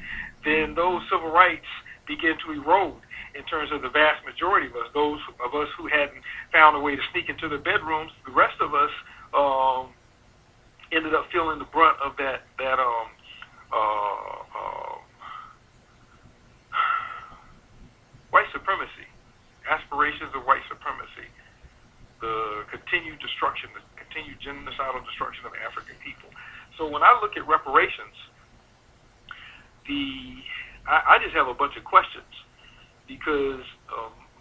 then those civil rights began to erode in terms of the vast majority of us. Those of us who hadn't found a way to sneak into their bedrooms, the rest of us ended up feeling the brunt of that white supremacy, aspirations of white supremacy, the continued destruction, the continued genocidal destruction of African people. So when I look at reparations, I just have a bunch of questions, because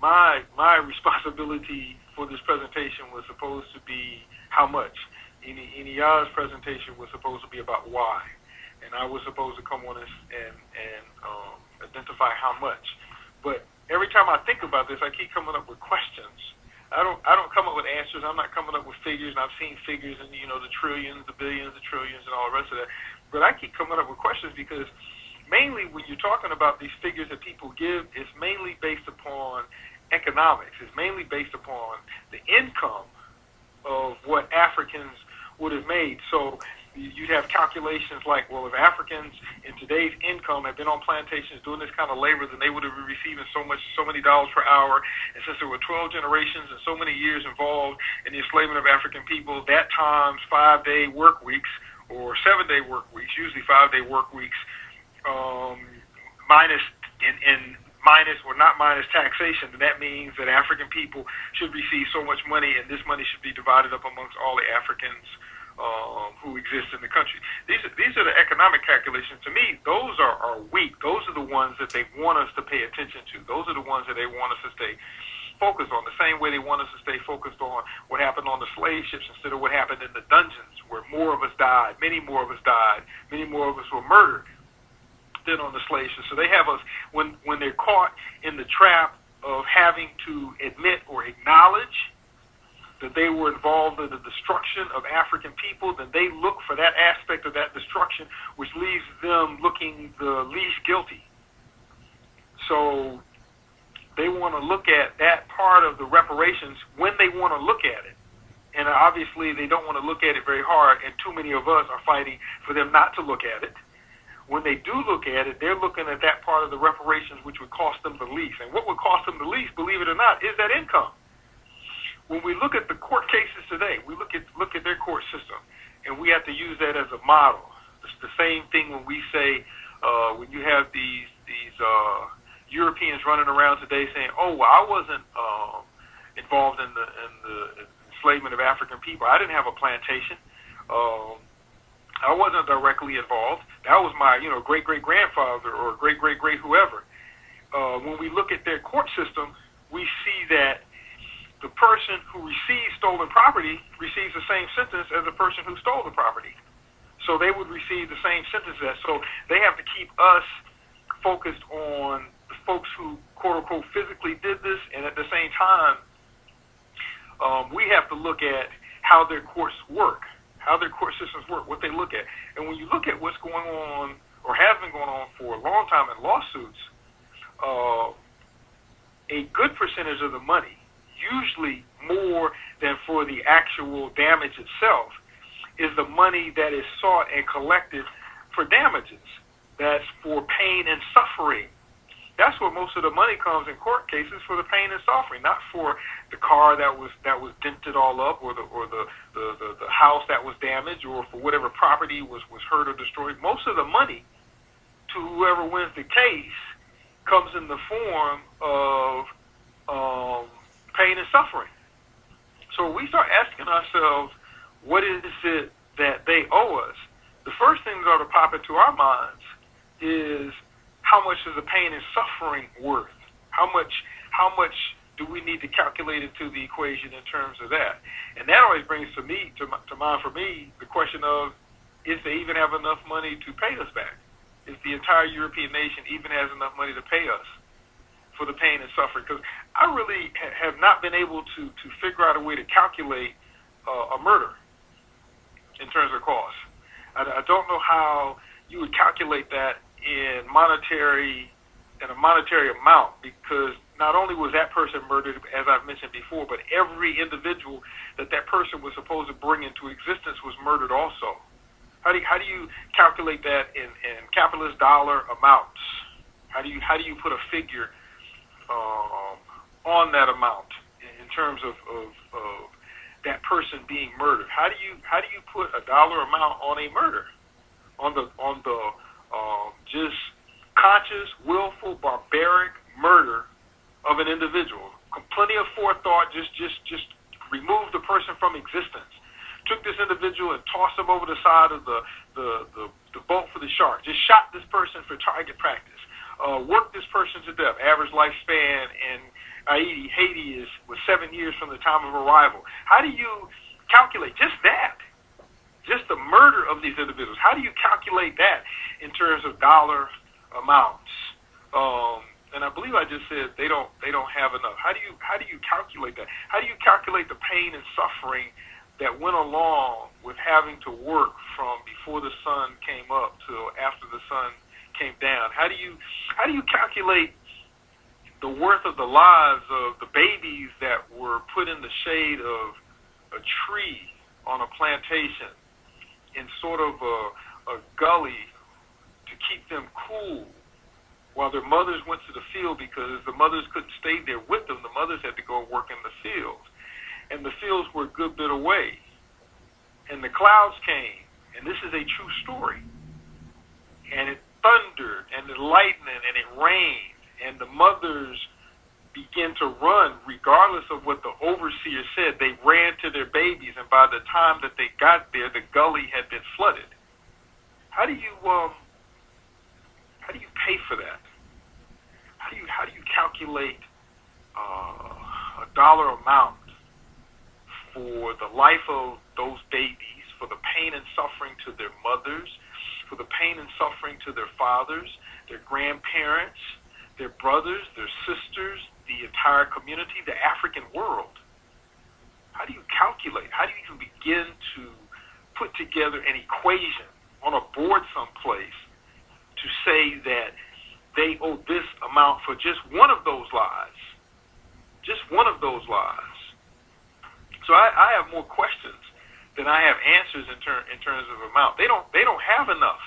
my responsibility for this presentation was supposed to be how much. Yaa's presentation was supposed to be about why, and I was supposed to come on and identify how much. But every time I think about this, I keep coming up with questions. I don't come up with answers. I'm not coming up with figures, and I've seen figures in the trillions, the billions, the trillions, and all the rest of that. But I keep coming up with questions because mainly when you're talking about these figures that people give, it's mainly based upon economics. It's mainly based upon the income of what Africans would have made. So you'd have calculations like, well, if Africans in today's income had been on plantations doing this kind of labor, then they would have been receiving so many dollars per hour. And since there were 12 generations and so many years involved in the enslavement of African people, that times 5-day work weeks or 7-day work weeks, usually 5-day work weeks, minus or not minus taxation, then that means that African people should receive so much money, and this money should be divided up amongst all the Africans who exist in the country. These are the economic calculations. To me, those are weak. Those are the ones that they want us to pay attention to. Those are the ones that they want us to stay focused on, the same way they want us to stay focused on what happened on the slave ships instead of what happened in the dungeons, where more of us died, many more of us died, many more of us were murdered than on the slave ships. So they have us, when they're caught in the trap of having to admit or acknowledge that they were involved in the destruction of African people, then they look for that aspect of that destruction, which leaves them looking the least guilty. So they want to look at that part of the reparations when they want to look at it. And obviously they don't want to look at it very hard, and too many of us are fighting for them not to look at it. When they do look at it, they're looking at that part of the reparations which would cost them the least. And what would cost them the least, believe it or not, is that income. When we look at the court cases today, we look at their court system, and we have to use that as a model. It's the same thing when we say, when you have these Europeans running around today saying, "Oh, well, I wasn't involved in the enslavement of African people. I didn't have a plantation. I wasn't directly involved. That was my, great-great-grandfather or great-great-great whoever." When we look at their court system, we see that the person who receives stolen property receives the same sentence as the person who stole the property. So they would receive the same sentence as. So they have to keep us focused on the folks who, quote-unquote, physically did this, and at the same time, we have to look at how their courts work, how their court systems work, what they look at. And when you look at what's going on or has been going on for a long time in lawsuits, a good percentage of the money, usually more than for the actual damage itself, is the money that is sought and collected for damages. That's for pain and suffering. That's where most of the money comes in court cases, for the pain and suffering, not for the car that was dented all up, or the house that was damaged, or for whatever property was hurt or destroyed. Most of the money to whoever wins the case comes in the form of pain and suffering. So we start asking ourselves, what is it that they owe us? The first thing that ought to pop into our minds is, how much is the pain and suffering worth? How much do we need to calculate into the equation in terms of that? And that always brings to mind for me the question of, is they even have enough money to pay us back? Is the entire European nation even has enough money to pay us for the pain and suffering? Because I really have not been able to figure out a way to calculate a murder in terms of cost. I don't know how you would calculate that in a monetary amount, because not only was that person murdered, as I've mentioned before, but every individual that person was supposed to bring into existence was murdered also. How do you calculate that in capitalist dollar amounts? How do you put a figure on that amount in terms of that person being murdered? How do you put a dollar amount on a murder? On the just conscious, willful, barbaric murder of an individual. Plenty of forethought, just remove the person from existence. Took this individual and tossed him over the side of the boat for the shark. Just shot this person for target practice. Worked this person to death. Average lifespan in Haiti was 7 years from the time of arrival. How do you calculate just that? Just the murder of these individuals. How do you calculate that in terms of dollar amounts? And I believe I just said they don't have enough. How do you calculate that? How do you calculate the pain and suffering that went along with having to work from before the sun came up till after the sun came down? How do you calculate the worth of the lives of the babies that were put in the shade of a tree on a plantation in sort of a gully to keep them cool while their mothers went to the field, because the mothers couldn't stay there with them. The mothers had to go work in the fields. And the fields were a good bit away. And the clouds came, and this is a true story. And it thundered, and it lightened, and it rained, and the mothers began to run regardless of what the overseer said. They ran to their babies, and by the time that they got there, the gully had been flooded. How do you pay for that? How do you calculate a dollar amount for the life of those babies, for the pain and suffering to their mothers, for the pain and suffering to their fathers, their grandparents, their brothers, their sisters, the entire community, the African world? How do you calculate? How do you even begin to put together an equation on a board someplace to say that they owe this amount for just one of those lives? Just one of those lives. So I have more questions than I have answers in terms of amount. They don't have enough.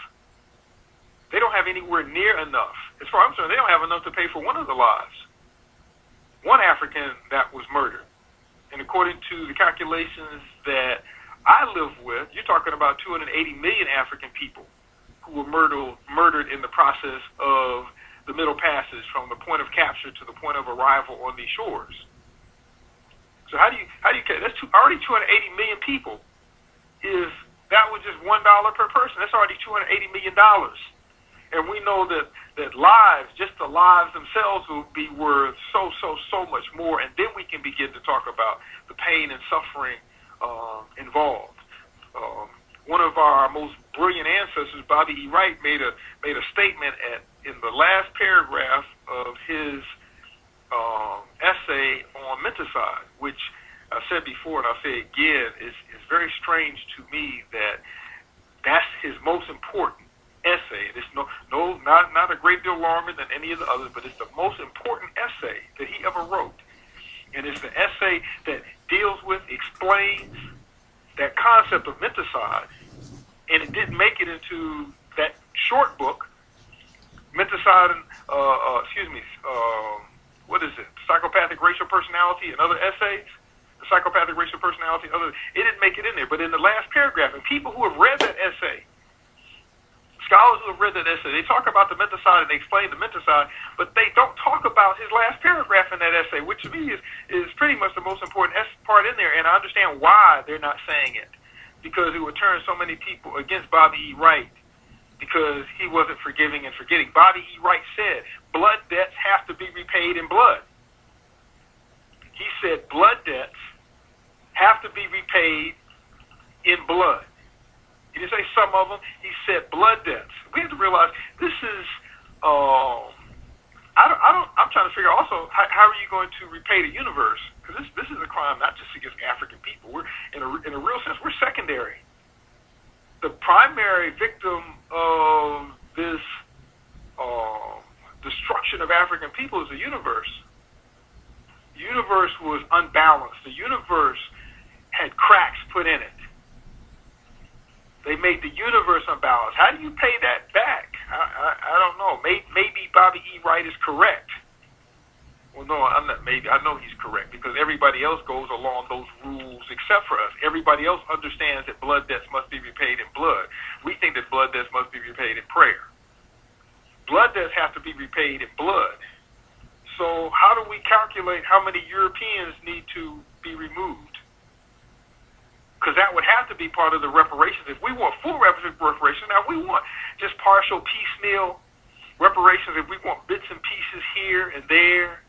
They don't have anywhere near enough. As far as I'm concerned, they don't have enough to pay for one of the lives. One African that was murdered. And according to the calculations that I live with, you're talking about 280 million African people who were murdered in the process of the Middle Passage, from the point of capture to the point of arrival on these shores. So how do you that's already 280 million people. If that was just $1 per person, that's already $280 million. And we know that lives, just the lives themselves, will be worth so much more. And then we can begin to talk about the pain and suffering involved. One of our most brilliant ancestors, Bobby E. Wright, made a statement in the last paragraph of his essay on menticide, which I said before and I'll say again, is very strange to me that that's his most important essay. It's not a great deal longer than any of the others, but it's the most important essay that he ever wrote. And it's the essay that explains that concept of menticide, and it didn't make it into that short book, Menticide, Psychopathic Racial Personality and Other Essays, the Psychopathic Racial Personality, it didn't make it in there. But in the last paragraph, and people who have read that essay Scholars who have read that essay, they talk about the menticide and they explain the menticide, but they don't talk about his last paragraph in that essay, which to me is pretty much the most important part in there, and I understand why they're not saying it, because it would turn so many people against Bobby E. Wright, because he wasn't forgiving and forgetting. Bobby E. Wright said, blood debts have to be repaid in blood. He said blood debts have to be repaid in blood. He didn't say some of them. He said blood debts. We have to realize this is. I'm trying to figure out also how are you going to repay the universe? Because this is a crime not just against African people. We're in a real sense we're secondary. The primary victim of this destruction of African people is the universe. The universe was unbalanced. The universe had cracks put in it. They made the universe unbalanced. How do you pay that back? I don't know. Maybe Bobby E. Wright is correct. Well, no, I'm not. Maybe I know he's correct because everybody else goes along those rules except for us. Everybody else understands that blood debts must be repaid in blood. We think that blood debts must be repaid in prayer. Blood debts have to be repaid in blood. So how do we calculate how many Europeans need to be removed? Because that would have to be part of the reparations. If we want full reparations, now if we want just partial piecemeal reparations, if we want bits and pieces here and there,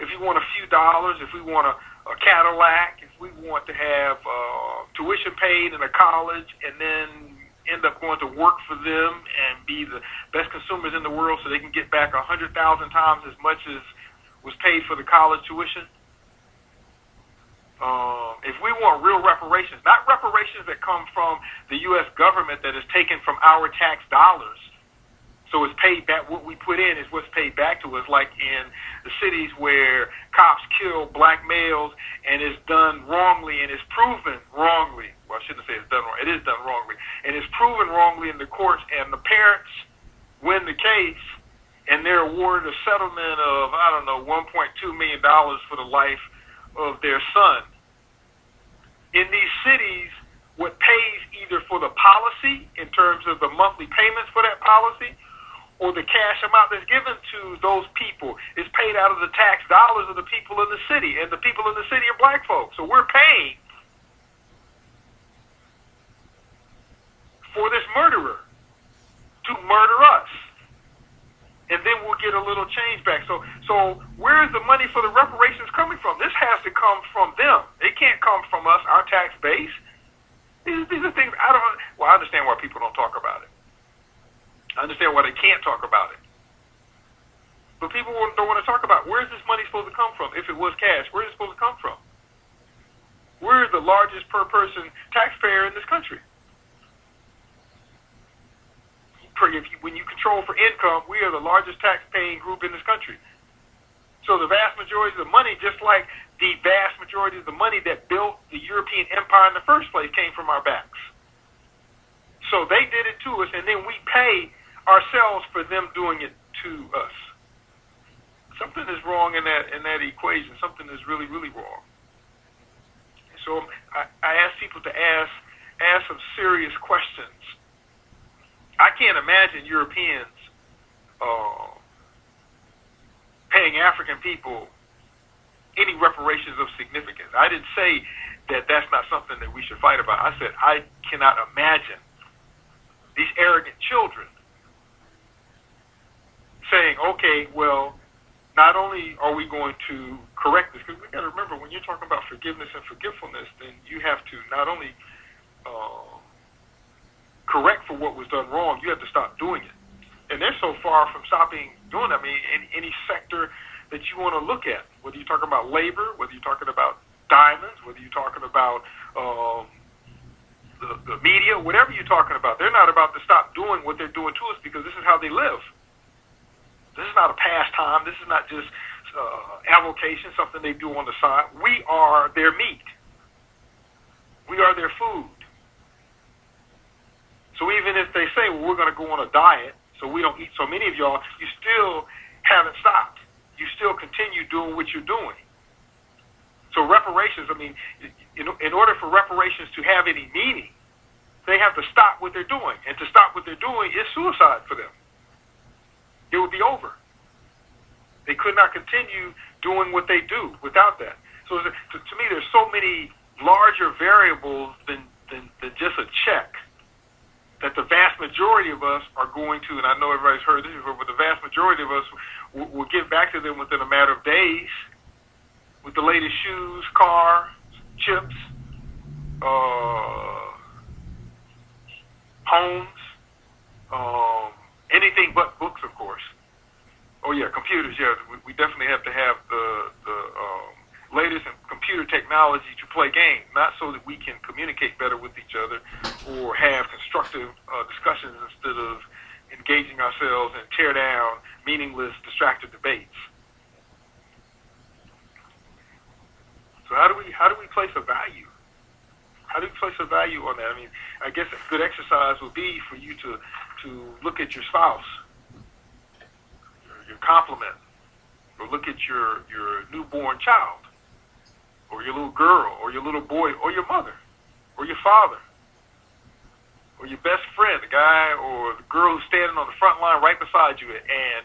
if we want a few dollars, if we want a Cadillac, if we want to have tuition paid in a college and then end up going to work for them and be the best consumers in the world so they can get back 100,000 times as much as was paid for the college tuition, if we want real reparations, not reparations that come from the U.S. government that is taken from our tax dollars, so it's paid back, what we put in is what's paid back to us, like in the cities where cops kill black males and it's done wrongly and it's proven wrongly. Well, I shouldn't say it's done wrong. It is done wrongly. And it's proven wrongly in the courts, and the parents win the case, and they're awarded a settlement of, $1.2 million for the life of their son. In these cities, what pays either for the policy in terms of the monthly payments for that policy or the cash amount that's given to those people is paid out of the tax dollars of the people in the city, and the people in the city are black folks. So we're paying for this murderer to murder us. And then we'll get a little change back. So where is the money for the reparations coming from? This has to come from them. It can't come from us, our tax base. These are things I understand why people don't talk about it. I understand why they can't talk about it. But people don't want to talk about where is this money supposed to come from? If it was cash, where is it supposed to come from? We're the largest per person taxpayer in this country. When you control for income, we are the largest tax-paying group in this country. So the vast majority of the money, just like the vast majority of the money that built the European empire in the first place, came from our backs. So they did it to us, and then we pay ourselves for them doing it to us. Something is wrong in that equation. Something is really, really wrong. So I ask people to ask some serious questions. I can't imagine Europeans paying African people any reparations of significance. I didn't say that that's not something that we should fight about. I said I cannot imagine these arrogant children saying, okay, well, not only are we going to correct this, because we got to remember when you're talking about forgiveness and forgetfulness, then you have to not only correct for what was done wrong, you have to stop doing it. And they're so far from stopping doing that. I mean, in any sector that you want to look at, whether you're talking about labor, whether you're talking about diamonds, whether you're talking about the media, whatever you're talking about, they're not about to stop doing what they're doing to us because this is how they live. This is not a pastime. This is not just avocation, something they do on the side. We are their meat. We are their food. So even if they say, well, we're going to go on a diet, so we don't eat so many of y'all, you still haven't stopped. You still continue doing what you're doing. So reparations, I mean, in order for reparations to have any meaning, they have to stop what they're doing. And to stop what they're doing is suicide for them. It would be over. They could not continue doing what they do without that. So to me, there's so many larger variables than just a check that the vast majority of us are going to, and I know everybody's heard this before, but the vast majority of us will give back to them within a matter of days with the latest shoes, car, chips, homes, anything but books, of course. Oh yeah, computers. Yeah, we definitely have to have the latest in computer technology to play games, not so that we can communicate better with each other or have constructive discussions instead of engaging ourselves and tear down meaningless, distracted debates. So how do we place a value? How do we place a value on that? I mean, I guess a good exercise would be for you to look at your spouse, your compliment, or look at your newborn child, or your little girl, or your little boy, or your mother, or your father, or your best friend, the guy or the girl who's standing on the front line right beside you, and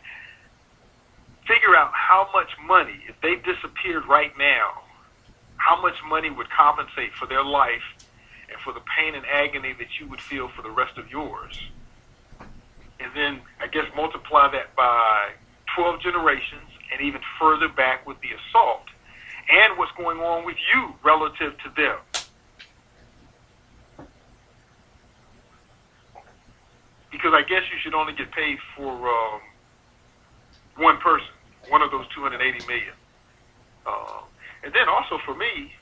figure out how much money, if they disappeared right now, how much money would compensate for their life and for the pain and agony that you would feel for the rest of yours. And then, I guess, multiply that by 12 generations and even further back with the assault and what's going on with you relative to them. Because I guess you should only get paid for one person, one of those 280 million. And then also for me,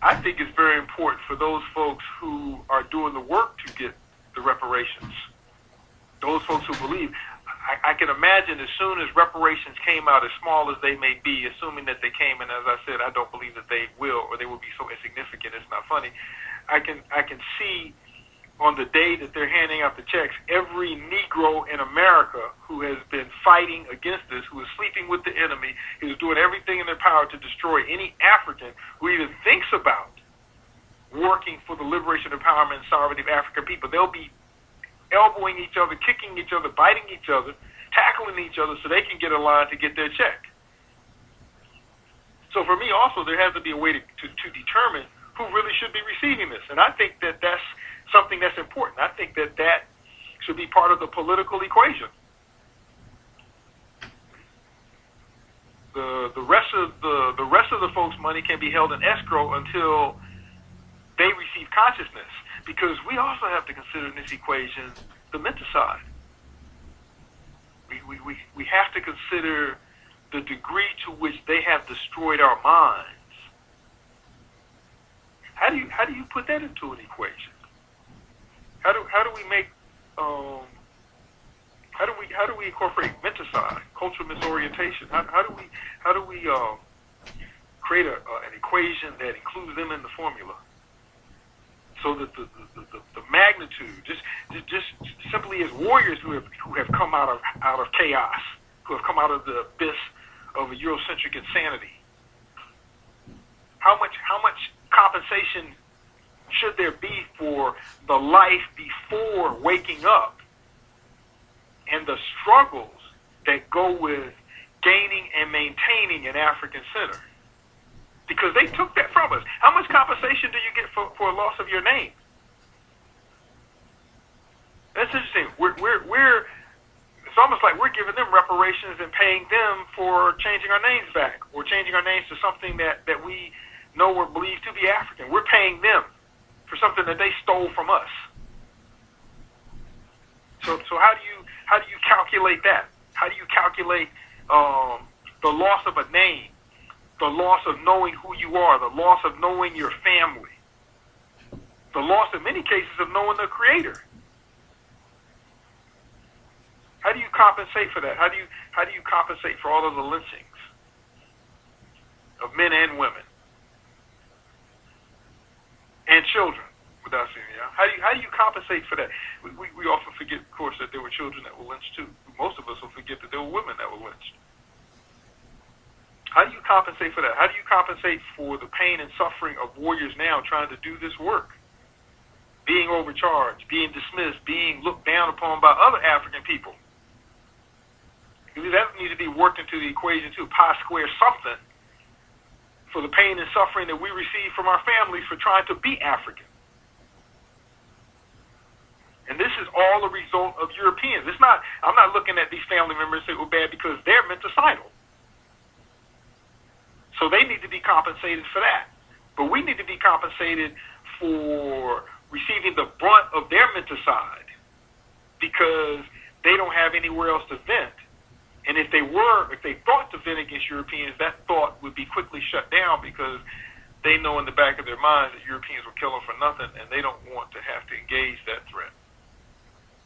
I think it's very important for those folks who are doing the work to get the reparations. Those folks who believe. I can imagine as soon as reparations came out, as small as they may be, assuming that they came, and as I said, I don't believe that they will, or they will be so insignificant, it's not funny. I can see on the day that they're handing out the checks, every Negro in America who has been fighting against this, who is sleeping with the enemy, who is doing everything in their power to destroy any African who even thinks about working for the liberation, empowerment, and sovereignty of African people. They'll be elbowing each other, kicking each other, biting each other, tackling each other so they can get a line to get their check. So for me also, there has to be a way to determine who really should be receiving this. And I think that that's something that's important. I think that should be part of the political equation. The rest of the folks' money can be held in escrow until they receive consciousness, because we also have to consider in this equation the mental side. We have to consider the degree to which they have destroyed our minds. How do you put that into an equation? How do we make how do we incorporate menticide, cultural misorientation? How do we create an equation that includes them in the formula, so that the magnitude, just simply as warriors who have come out of chaos, who have come out of the abyss of a Eurocentric insanity. How much compensation should there be for the life before waking up and the struggles that go with gaining and maintaining an African center? Because they took that from us. How much compensation do you get for a loss of your name? That's interesting. It's almost like we're giving them reparations and paying them for changing our names back, or changing our names to something that we know or believe to be African. We're paying them for something that they stole from us. So how do you calculate that? How do you calculate the loss of a name, the loss of knowing who you are, the loss of knowing your family, the loss in many cases of knowing the Creator? How do you compensate for that? How do you compensate for all of the lynchings of men and women and children without seeing it? How do you compensate for that? We often forget, of course, that there were children that were lynched too. Most of us will forget that there were women that were lynched. How do you compensate for that? How do you compensate for the pain and suffering of warriors now trying to do this work? Being overcharged, being dismissed, being looked down upon by other African people. That needs to be worked into the equation too. Pi square something for the pain and suffering that we receive from our families for trying to be African. And this is all a result of Europeans. I'm not looking at these family members and say, well, bad because they're mental-sidal. So they need to be compensated for that. But we need to be compensated for receiving the brunt of their menticide because they don't have anywhere else to vent. And if they thought to vent against Europeans, that thought would be quickly shut down because they know in the back of their minds that Europeans will kill them for nothing, and they don't want to have to engage that threat.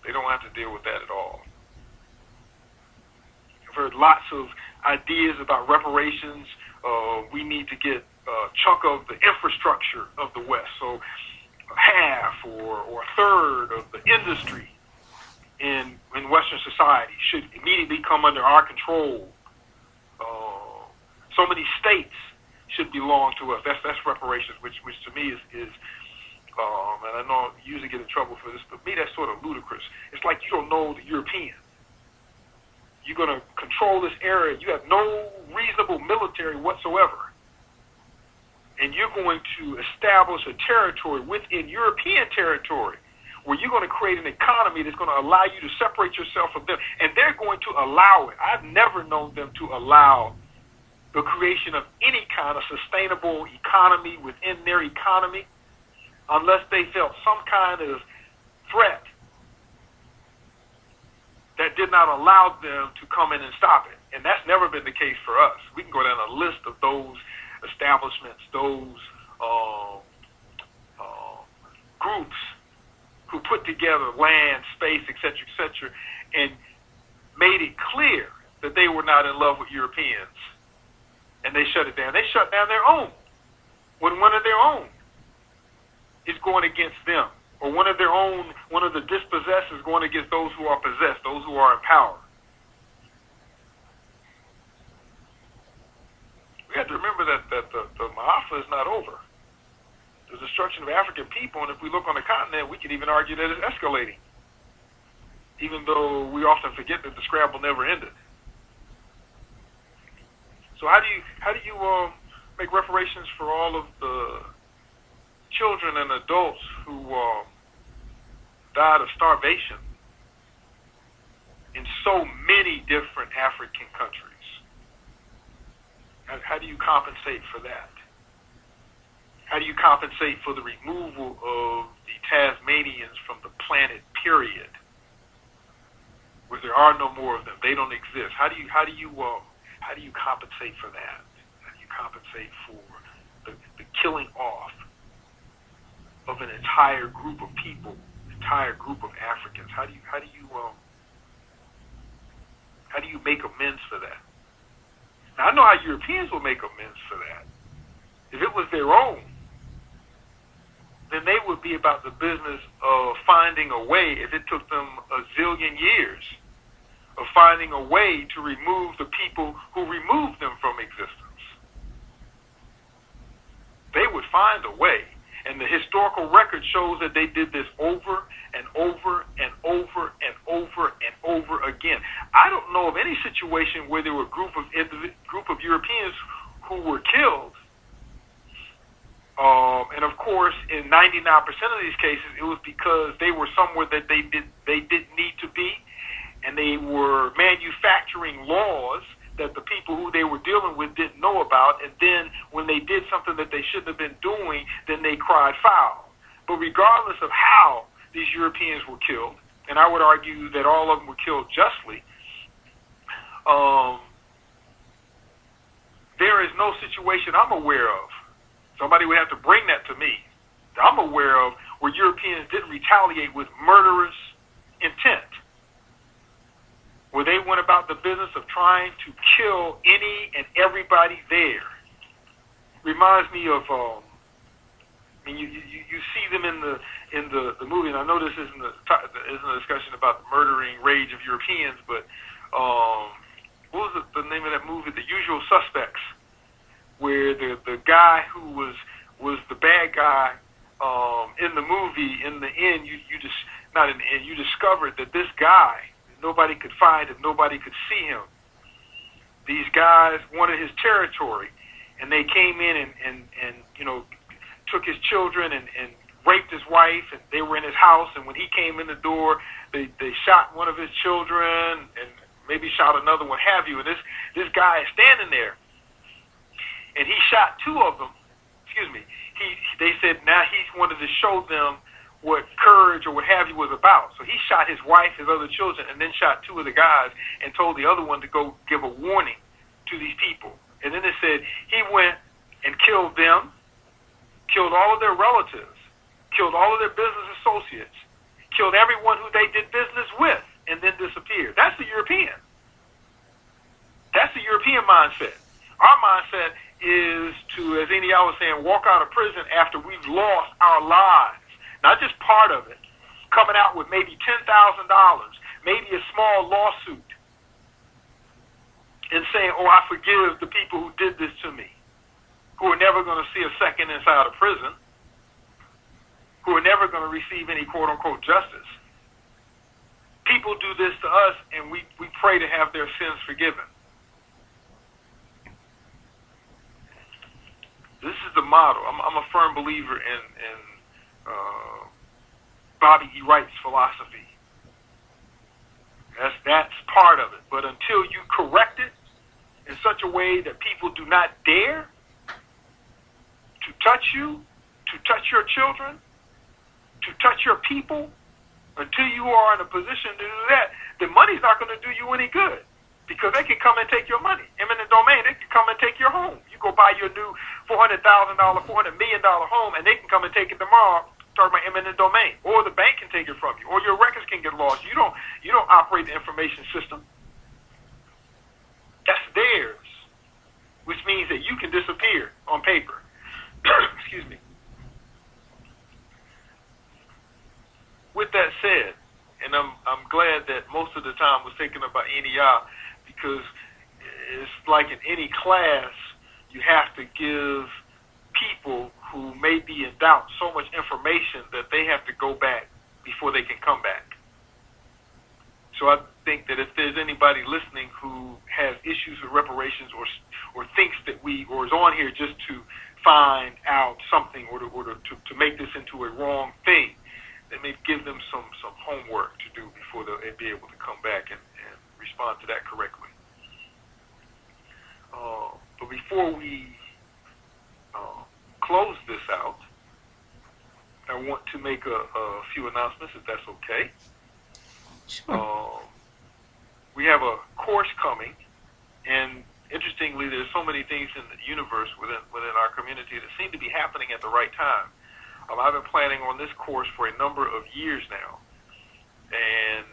They don't have to deal with that at all. I've heard lots of ideas about reparations. We need to get a chunk of the infrastructure of the West, so half or a third of the industry in Western society should immediately come under our control. So many states should belong to us. That's reparations, which to me is and I know I usually get in trouble for this, but to me that's sort of ludicrous. It's like you don't know the European. You're going to control this area. You have no reasonable military whatsoever. And you're going to establish a territory within European territory where you're going to create an economy that's going to allow you to separate yourself from them. And they're going to allow it. I've never known them to allow the creation of any kind of sustainable economy within their economy unless they felt some kind of threat that did not allow them to come in and stop it. And that's never been the case for us. We can go down a list of those establishments, those groups who put together land, space, et cetera, and made it clear that they were not in love with Europeans. And they shut it down. They shut down their own when one of their own is going against them, or one of the dispossessed is going against those who are possessed, those who are in power. We have to remember that the Ma'afa is not over. The destruction of African people, and if we look on the continent, we can even argue that it's escalating, even though we often forget that the scramble never ended. So how do you make reparations for all of the children and adults who died of starvation in so many different African countries? How do you compensate for that? How do you compensate for the removal of the Tasmanians from the planet, period? Where there are no more of them. They don't exist. How do you compensate for that? How do you compensate for the killing off of an entire group of people, entire group of Africans? How do you make amends for that? Now, I know how Europeans will make amends for that. If it was their own, then they would be about the business of finding a way, if it took them a zillion years, of finding a way to remove the people who removed them from existence. They would find a way. And the historical record shows that they did this over and over and over and over and over again. I don't know of any situation where there were a group of Europeans who were killed. And of course, in 99% of these cases, it was because they were somewhere that they didn't need to be, and they were manufacturing laws that the people who they were dealing with didn't know about, and then when they did something that they shouldn't have been doing, then they cried foul. But regardless of how these Europeans were killed, and I would argue that all of them were killed justly, there is no situation I'm aware of. Somebody would have to bring that to me, that I'm aware of, where Europeans didn't retaliate with murderous intent, where they went about the business of trying to kill any and everybody there. Reminds me of, you see them in the movie, and I know this isn't a discussion about the murdering rage of Europeans, but what was the name of that movie? The Usual Suspects. where the guy who was the bad guy in the movie, in the end, you discovered that this guy, nobody could find him, nobody could see him. These guys wanted his territory, and they came in and took his children and raped his wife, and they were in his house, and when he came in the door, they shot one of his children and maybe shot another, what have you, and this guy is standing there, and he shot two of them. They said now he wanted to show them what courage or what have you was about. So he shot his wife, his other children, and then shot two of the guys and told the other one to go give a warning to these people. And then it said he went and killed them, killed all of their relatives, killed all of their business associates, killed everyone who they did business with, and then disappeared. That's the European. That's the European mindset. Our mindset is to, as Eni was saying, walk out of prison after we've lost our lives. Not just part of it, coming out with maybe $10,000, maybe a small lawsuit, and saying, oh, I forgive the people who did this to me, who are never going to see a second inside of prison, who are never going to receive any quote-unquote justice. People do this to us, and we pray to have their sins forgiven. This is the model. I'm a firm believer in Bobby E. Wright's philosophy. That's part of it. But until you correct it in such a way that people do not dare to touch you, to touch your children, to touch your people, until you are in a position to do that, the money's not going to do you any good. Because they can come and take your money. Eminent domain, they can come and take your home. You go buy your new $400,000, $400 million home, and they can come and take it tomorrow. Talk about eminent domain, or the bank can take it from you, or your records can get lost. You don't operate the information system. That's theirs, which means that you can disappear on paper. Excuse me. With that said, and I'm glad that most of the time was taken up by Eni Yaa, because it's like in any class, you have to give people who may be in doubt so much information that they have to go back before they can come back. So I think that if there's anybody listening who has issues with reparations or thinks that or is on here just to find out something or to make this into a wrong thing, then maybe give them some homework to do before they'll be able to come back and respond to that correctly. But before we close this out, I want to make a few announcements, if that's okay. Sure. We have a course coming, and interestingly, there's so many things in the universe within our community that seem to be happening at the right time. I've been planning on this course for a number of years now, and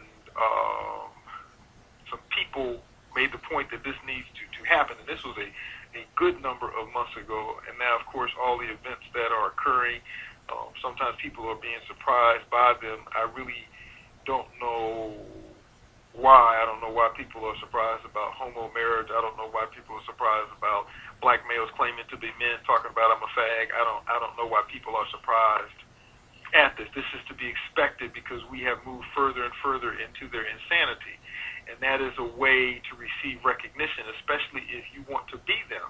some people made the point that this needs to happen, and this was a good number of months ago, and now, of course, all the events that are occurring, sometimes people are being surprised by them. I really don't know why. I don't know why people are surprised about homo marriage. I don't know why people are surprised about black males claiming to be men, talking about I'm a fag. I don't know why people are surprised at this. This is to be expected because we have moved further and further into their insanity. And that is a way to receive recognition, especially if you want to be them.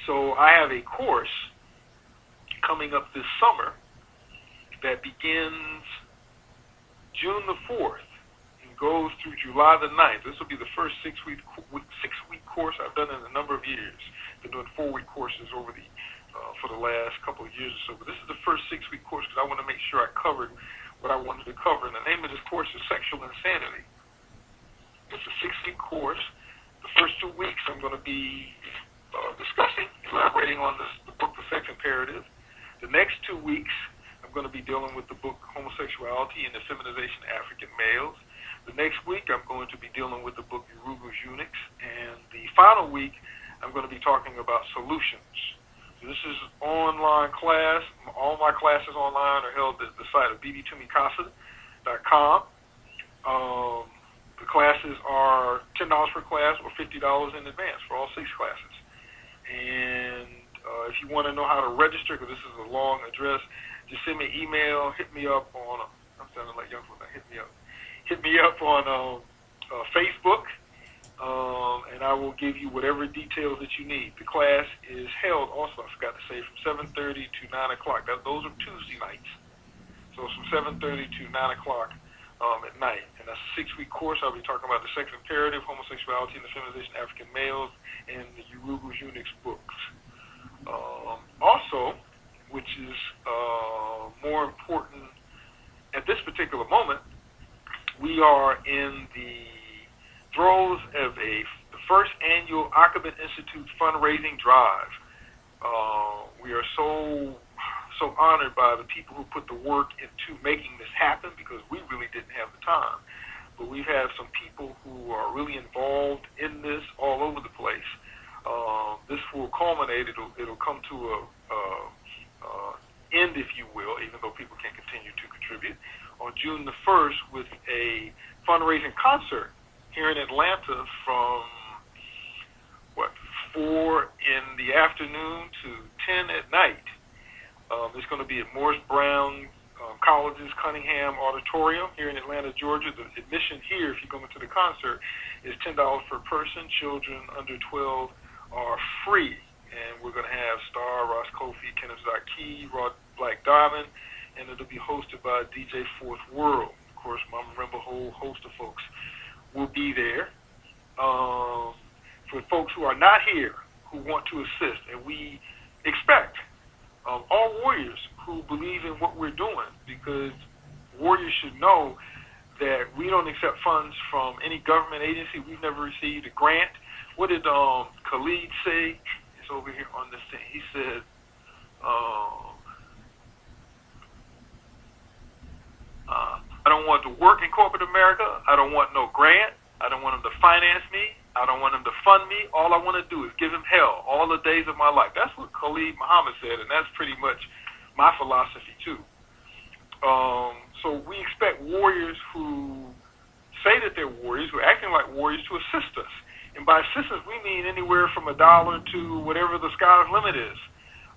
So I have a course coming up this summer that begins June the 4th and goes through July the 9th. This will be the first six-week course I've done in a number of years. Been doing 4-week courses over for the last couple of years or so. But this is the first 6-week course because I want to make sure I covered what I wanted to cover. And the name of this course is Sexual Insanity. It's a 6-week course. The first 2 weeks I'm going to be elaborating on the book, The Sex Imperative. The next 2 weeks I'm going to be dealing with the book Homosexuality and the Feminization of African Males. The next week I'm going to be dealing with the book Urugu's Eunuchs. And the final week I'm going to be talking about solutions. So this is an online class. All my classes online are held at the site of bbtumikasa.com. The classes are $10 per class or $50 in advance for all 6 classes. And if you want to know how to register, because this is a long address, just send me an email. Hit me up on. I'm sounding like young folks. Hit me up. Hit me up on Facebook, and I will give you whatever details that you need. The class is held also, I forgot to say, from 7:30 to 9 o'clock. Those are Tuesday nights. So it's from 7:30 to 9 o'clock at night. And that's a 6-week course. I'll be talking about the sex imperative, homosexuality, and the feminization of African males, and the Urugu Unix books. Also, which is more important at this particular moment, we are in the throes of the first annual Akabin Institute fundraising drive. We are so honored by the people who put the work into making this happen, because we really didn't have the time. But we have some people who are really involved in this all over the place. This will culminate. It'll come to a end, if you will, even though people can continue to contribute, on June the 1st with a fundraising concert here in Atlanta from 4 in the afternoon to 10 at night. It's going to be at Morris Brown College's Cunningham Auditorium here in Atlanta, Georgia. The admission here, if you go into the concert, is $10 per person. Children under 12 are free. And we're going to have Star, Ross Kofi, Kenneth Zaki, Rod Black Diamond, and it'll be hosted by DJ Fourth World. Of course, Mama Marimba, a whole host of folks will be there. For folks who are not here, who want to assist, and we expect all warriors who believe in what we're doing, because warriors should know that we don't accept funds from any government agency. We've never received a grant. What did Khalid say? It's over here on this thing. He said, I don't want to work in corporate America. I don't want no grant. I don't want them to finance me. I don't want them to fund me. All I want to do is give him hell all the days of my life. That's what Khalid Muhammad said, and that's pretty much my philosophy too. So we expect warriors who say that they're warriors, who are acting like warriors, to assist us. And by assistance, we mean anywhere from $1 to whatever the sky's limit is.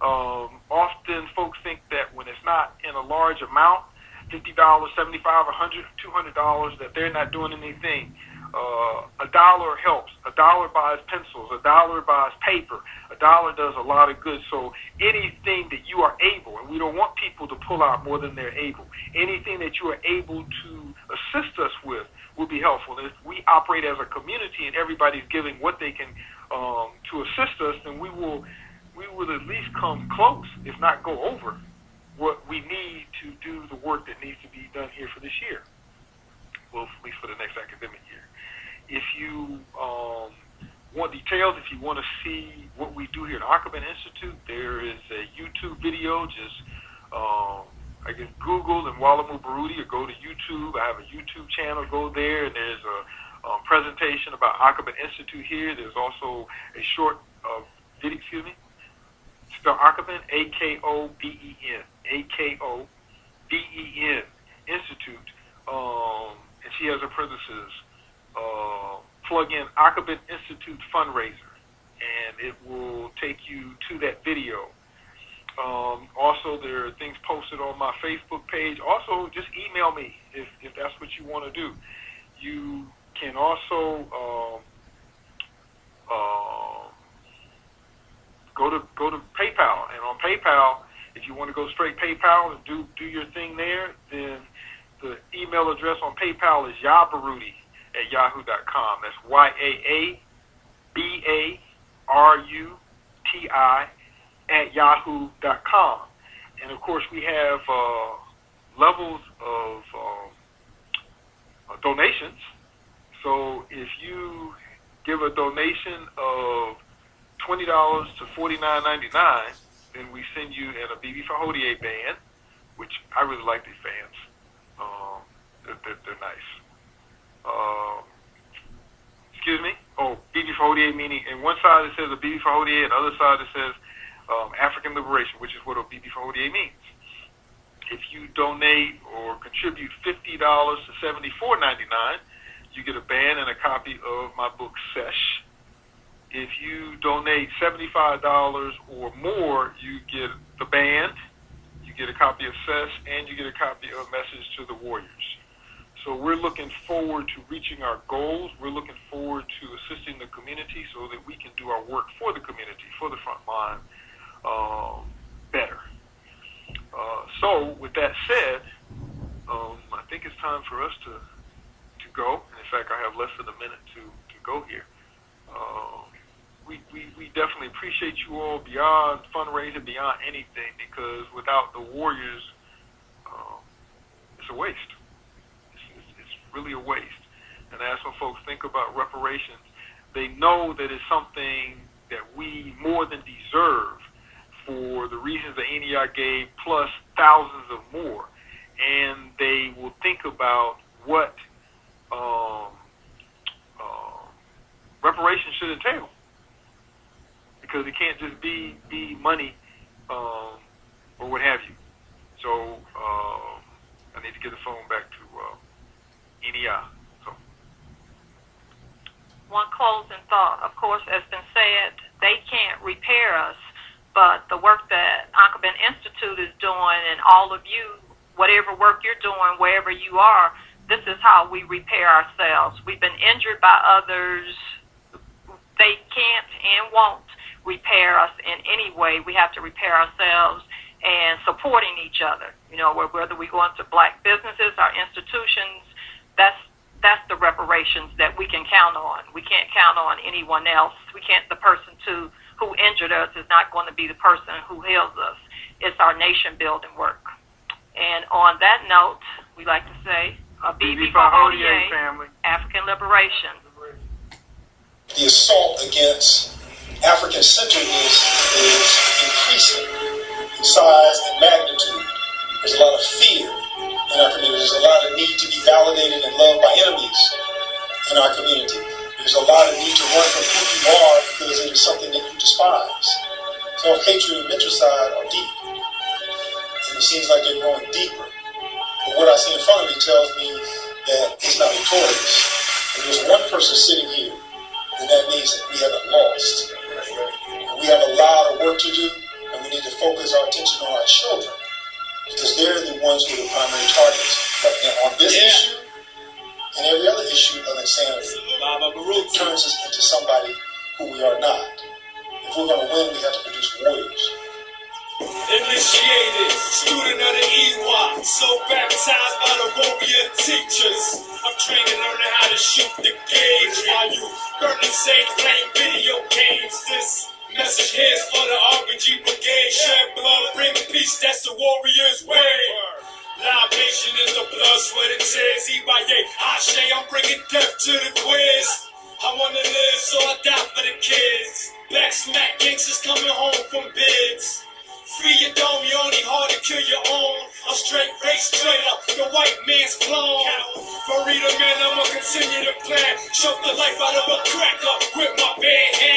Often folks think that when it's not in a large amount, $50, $75, $100, $200, that they're not doing anything. $1 helps. $1 buys pencils. $1 buys paper. $1 does a lot of good. So anything that you are able, and we don't want people to pull out more than they're able, anything that you are able to assist us with will be helpful. And if we operate as a community and everybody's giving what they can to assist us, then we will at least come close, if not go over, what we need to do the work that needs to be done here for this year. Well, at least for the next academic year. If you want details, if you want to see what we do here at Akabin Institute, there is a YouTube video. Just, I guess, Google and Mwalimu Yaa Baruti, or go to YouTube. I have a YouTube channel. Go there, and there's a presentation about Akabin Institute here. There's also a short video, spell Akabin, A-K-O-B-E-N, A-K-O-B-E-N, Institute. And she has her parentheses, plug in Akabin Institute fundraiser, and it will take you to that video. Also, there are things posted on my Facebook page. Also, just email me if that's what you want to do. You can also go to PayPal, and on PayPal, if you want to go straight PayPal and do your thing there, then the email address on PayPal is yaabaruti@yahoo.com. That's YAABARUTI@yahoo.com. And of course, we have levels of donations. So if you give a donation of $20 to $49.99, then we send you in a BB Fahodier band, which I really like these bands. They're nice. Excuse me? Oh, BB Fahodier meaning, in one side it says a BB Fahodier, and the other side it says African Liberation, which is what a BB Fahodier means. If you donate or contribute $50 to $74.99, you get a band and a copy of my book, Sesh. If you donate $75 or more, you get the band, you get a copy of Cess, and you get a copy of Message to the Warriors. So we're looking forward to reaching our goals. We're looking forward to assisting the community so that we can do our work for the community, for the front line, better. So with that said, I think it's time for us to go. In fact, I have less than a minute to go here. We definitely appreciate you all beyond fundraising, beyond anything, because without the Warriors, it's a waste. It's really a waste. And as some folks think about reparations, they know that it's something that we more than deserve for the reasons that NEI gave, plus thousands of more. And they will think about what reparations should entail. Because it can't just be money or what have you. So I need to get the phone back to NEI. So. One closing thought. Of course, as been said, they can't repair us, but the work that Ankabin Institute is doing, and all of you, whatever work you're doing, wherever you are, this is how we repair ourselves. We've been injured by others. They can't and won't repair us in any way. We have to repair ourselves and supporting each other. You know, whether we go into black businesses, our institutions, that's the reparations that we can count on. We can't count on anyone else. The person who injured us is not going to be the person who heals us. It's our nation building work. And on that note, we like to say, Bibi Fahodie, family. African liberation. The assault against African-centeredness is increasing in size and magnitude. There's a lot of fear in our community. There's a lot of need to be validated and loved by enemies in our community. There's a lot of need to run from who you are because it is something that you despise. Self-hatred and mentricide are deep, and it seems like they're growing deeper. But what I see in front of me tells me that it's not victorious. And there's one person sitting here, and that means that we haven't lost. And we have a lot of work to do, and we need to focus our attention on our children, because they're the ones who are the primary targets. But on this issue, and every other issue of insanity, it turns us into somebody who we are not. If we're going to win, we have to produce warriors. Initiated, student of the EWA, so baptized by the warrior teachers. I'm training, learning how to shoot the gauge while you burning sage, playing video games. This message here is for the RPG Brigade. Shed blood, bring peace, that's the warrior's way. Libation is the blood, sweat, and tears. Ibaye, Ashe, I'm bringing death to the quiz. I wanna live, so I die for the kids. Back smack, gangsters coming home from bids. Free your dome, you only hard to kill your own. I'm straight race traitor, the white man's clone. Farida, man, I'ma continue to plan. Choke the life out of a cracker with my bare hands.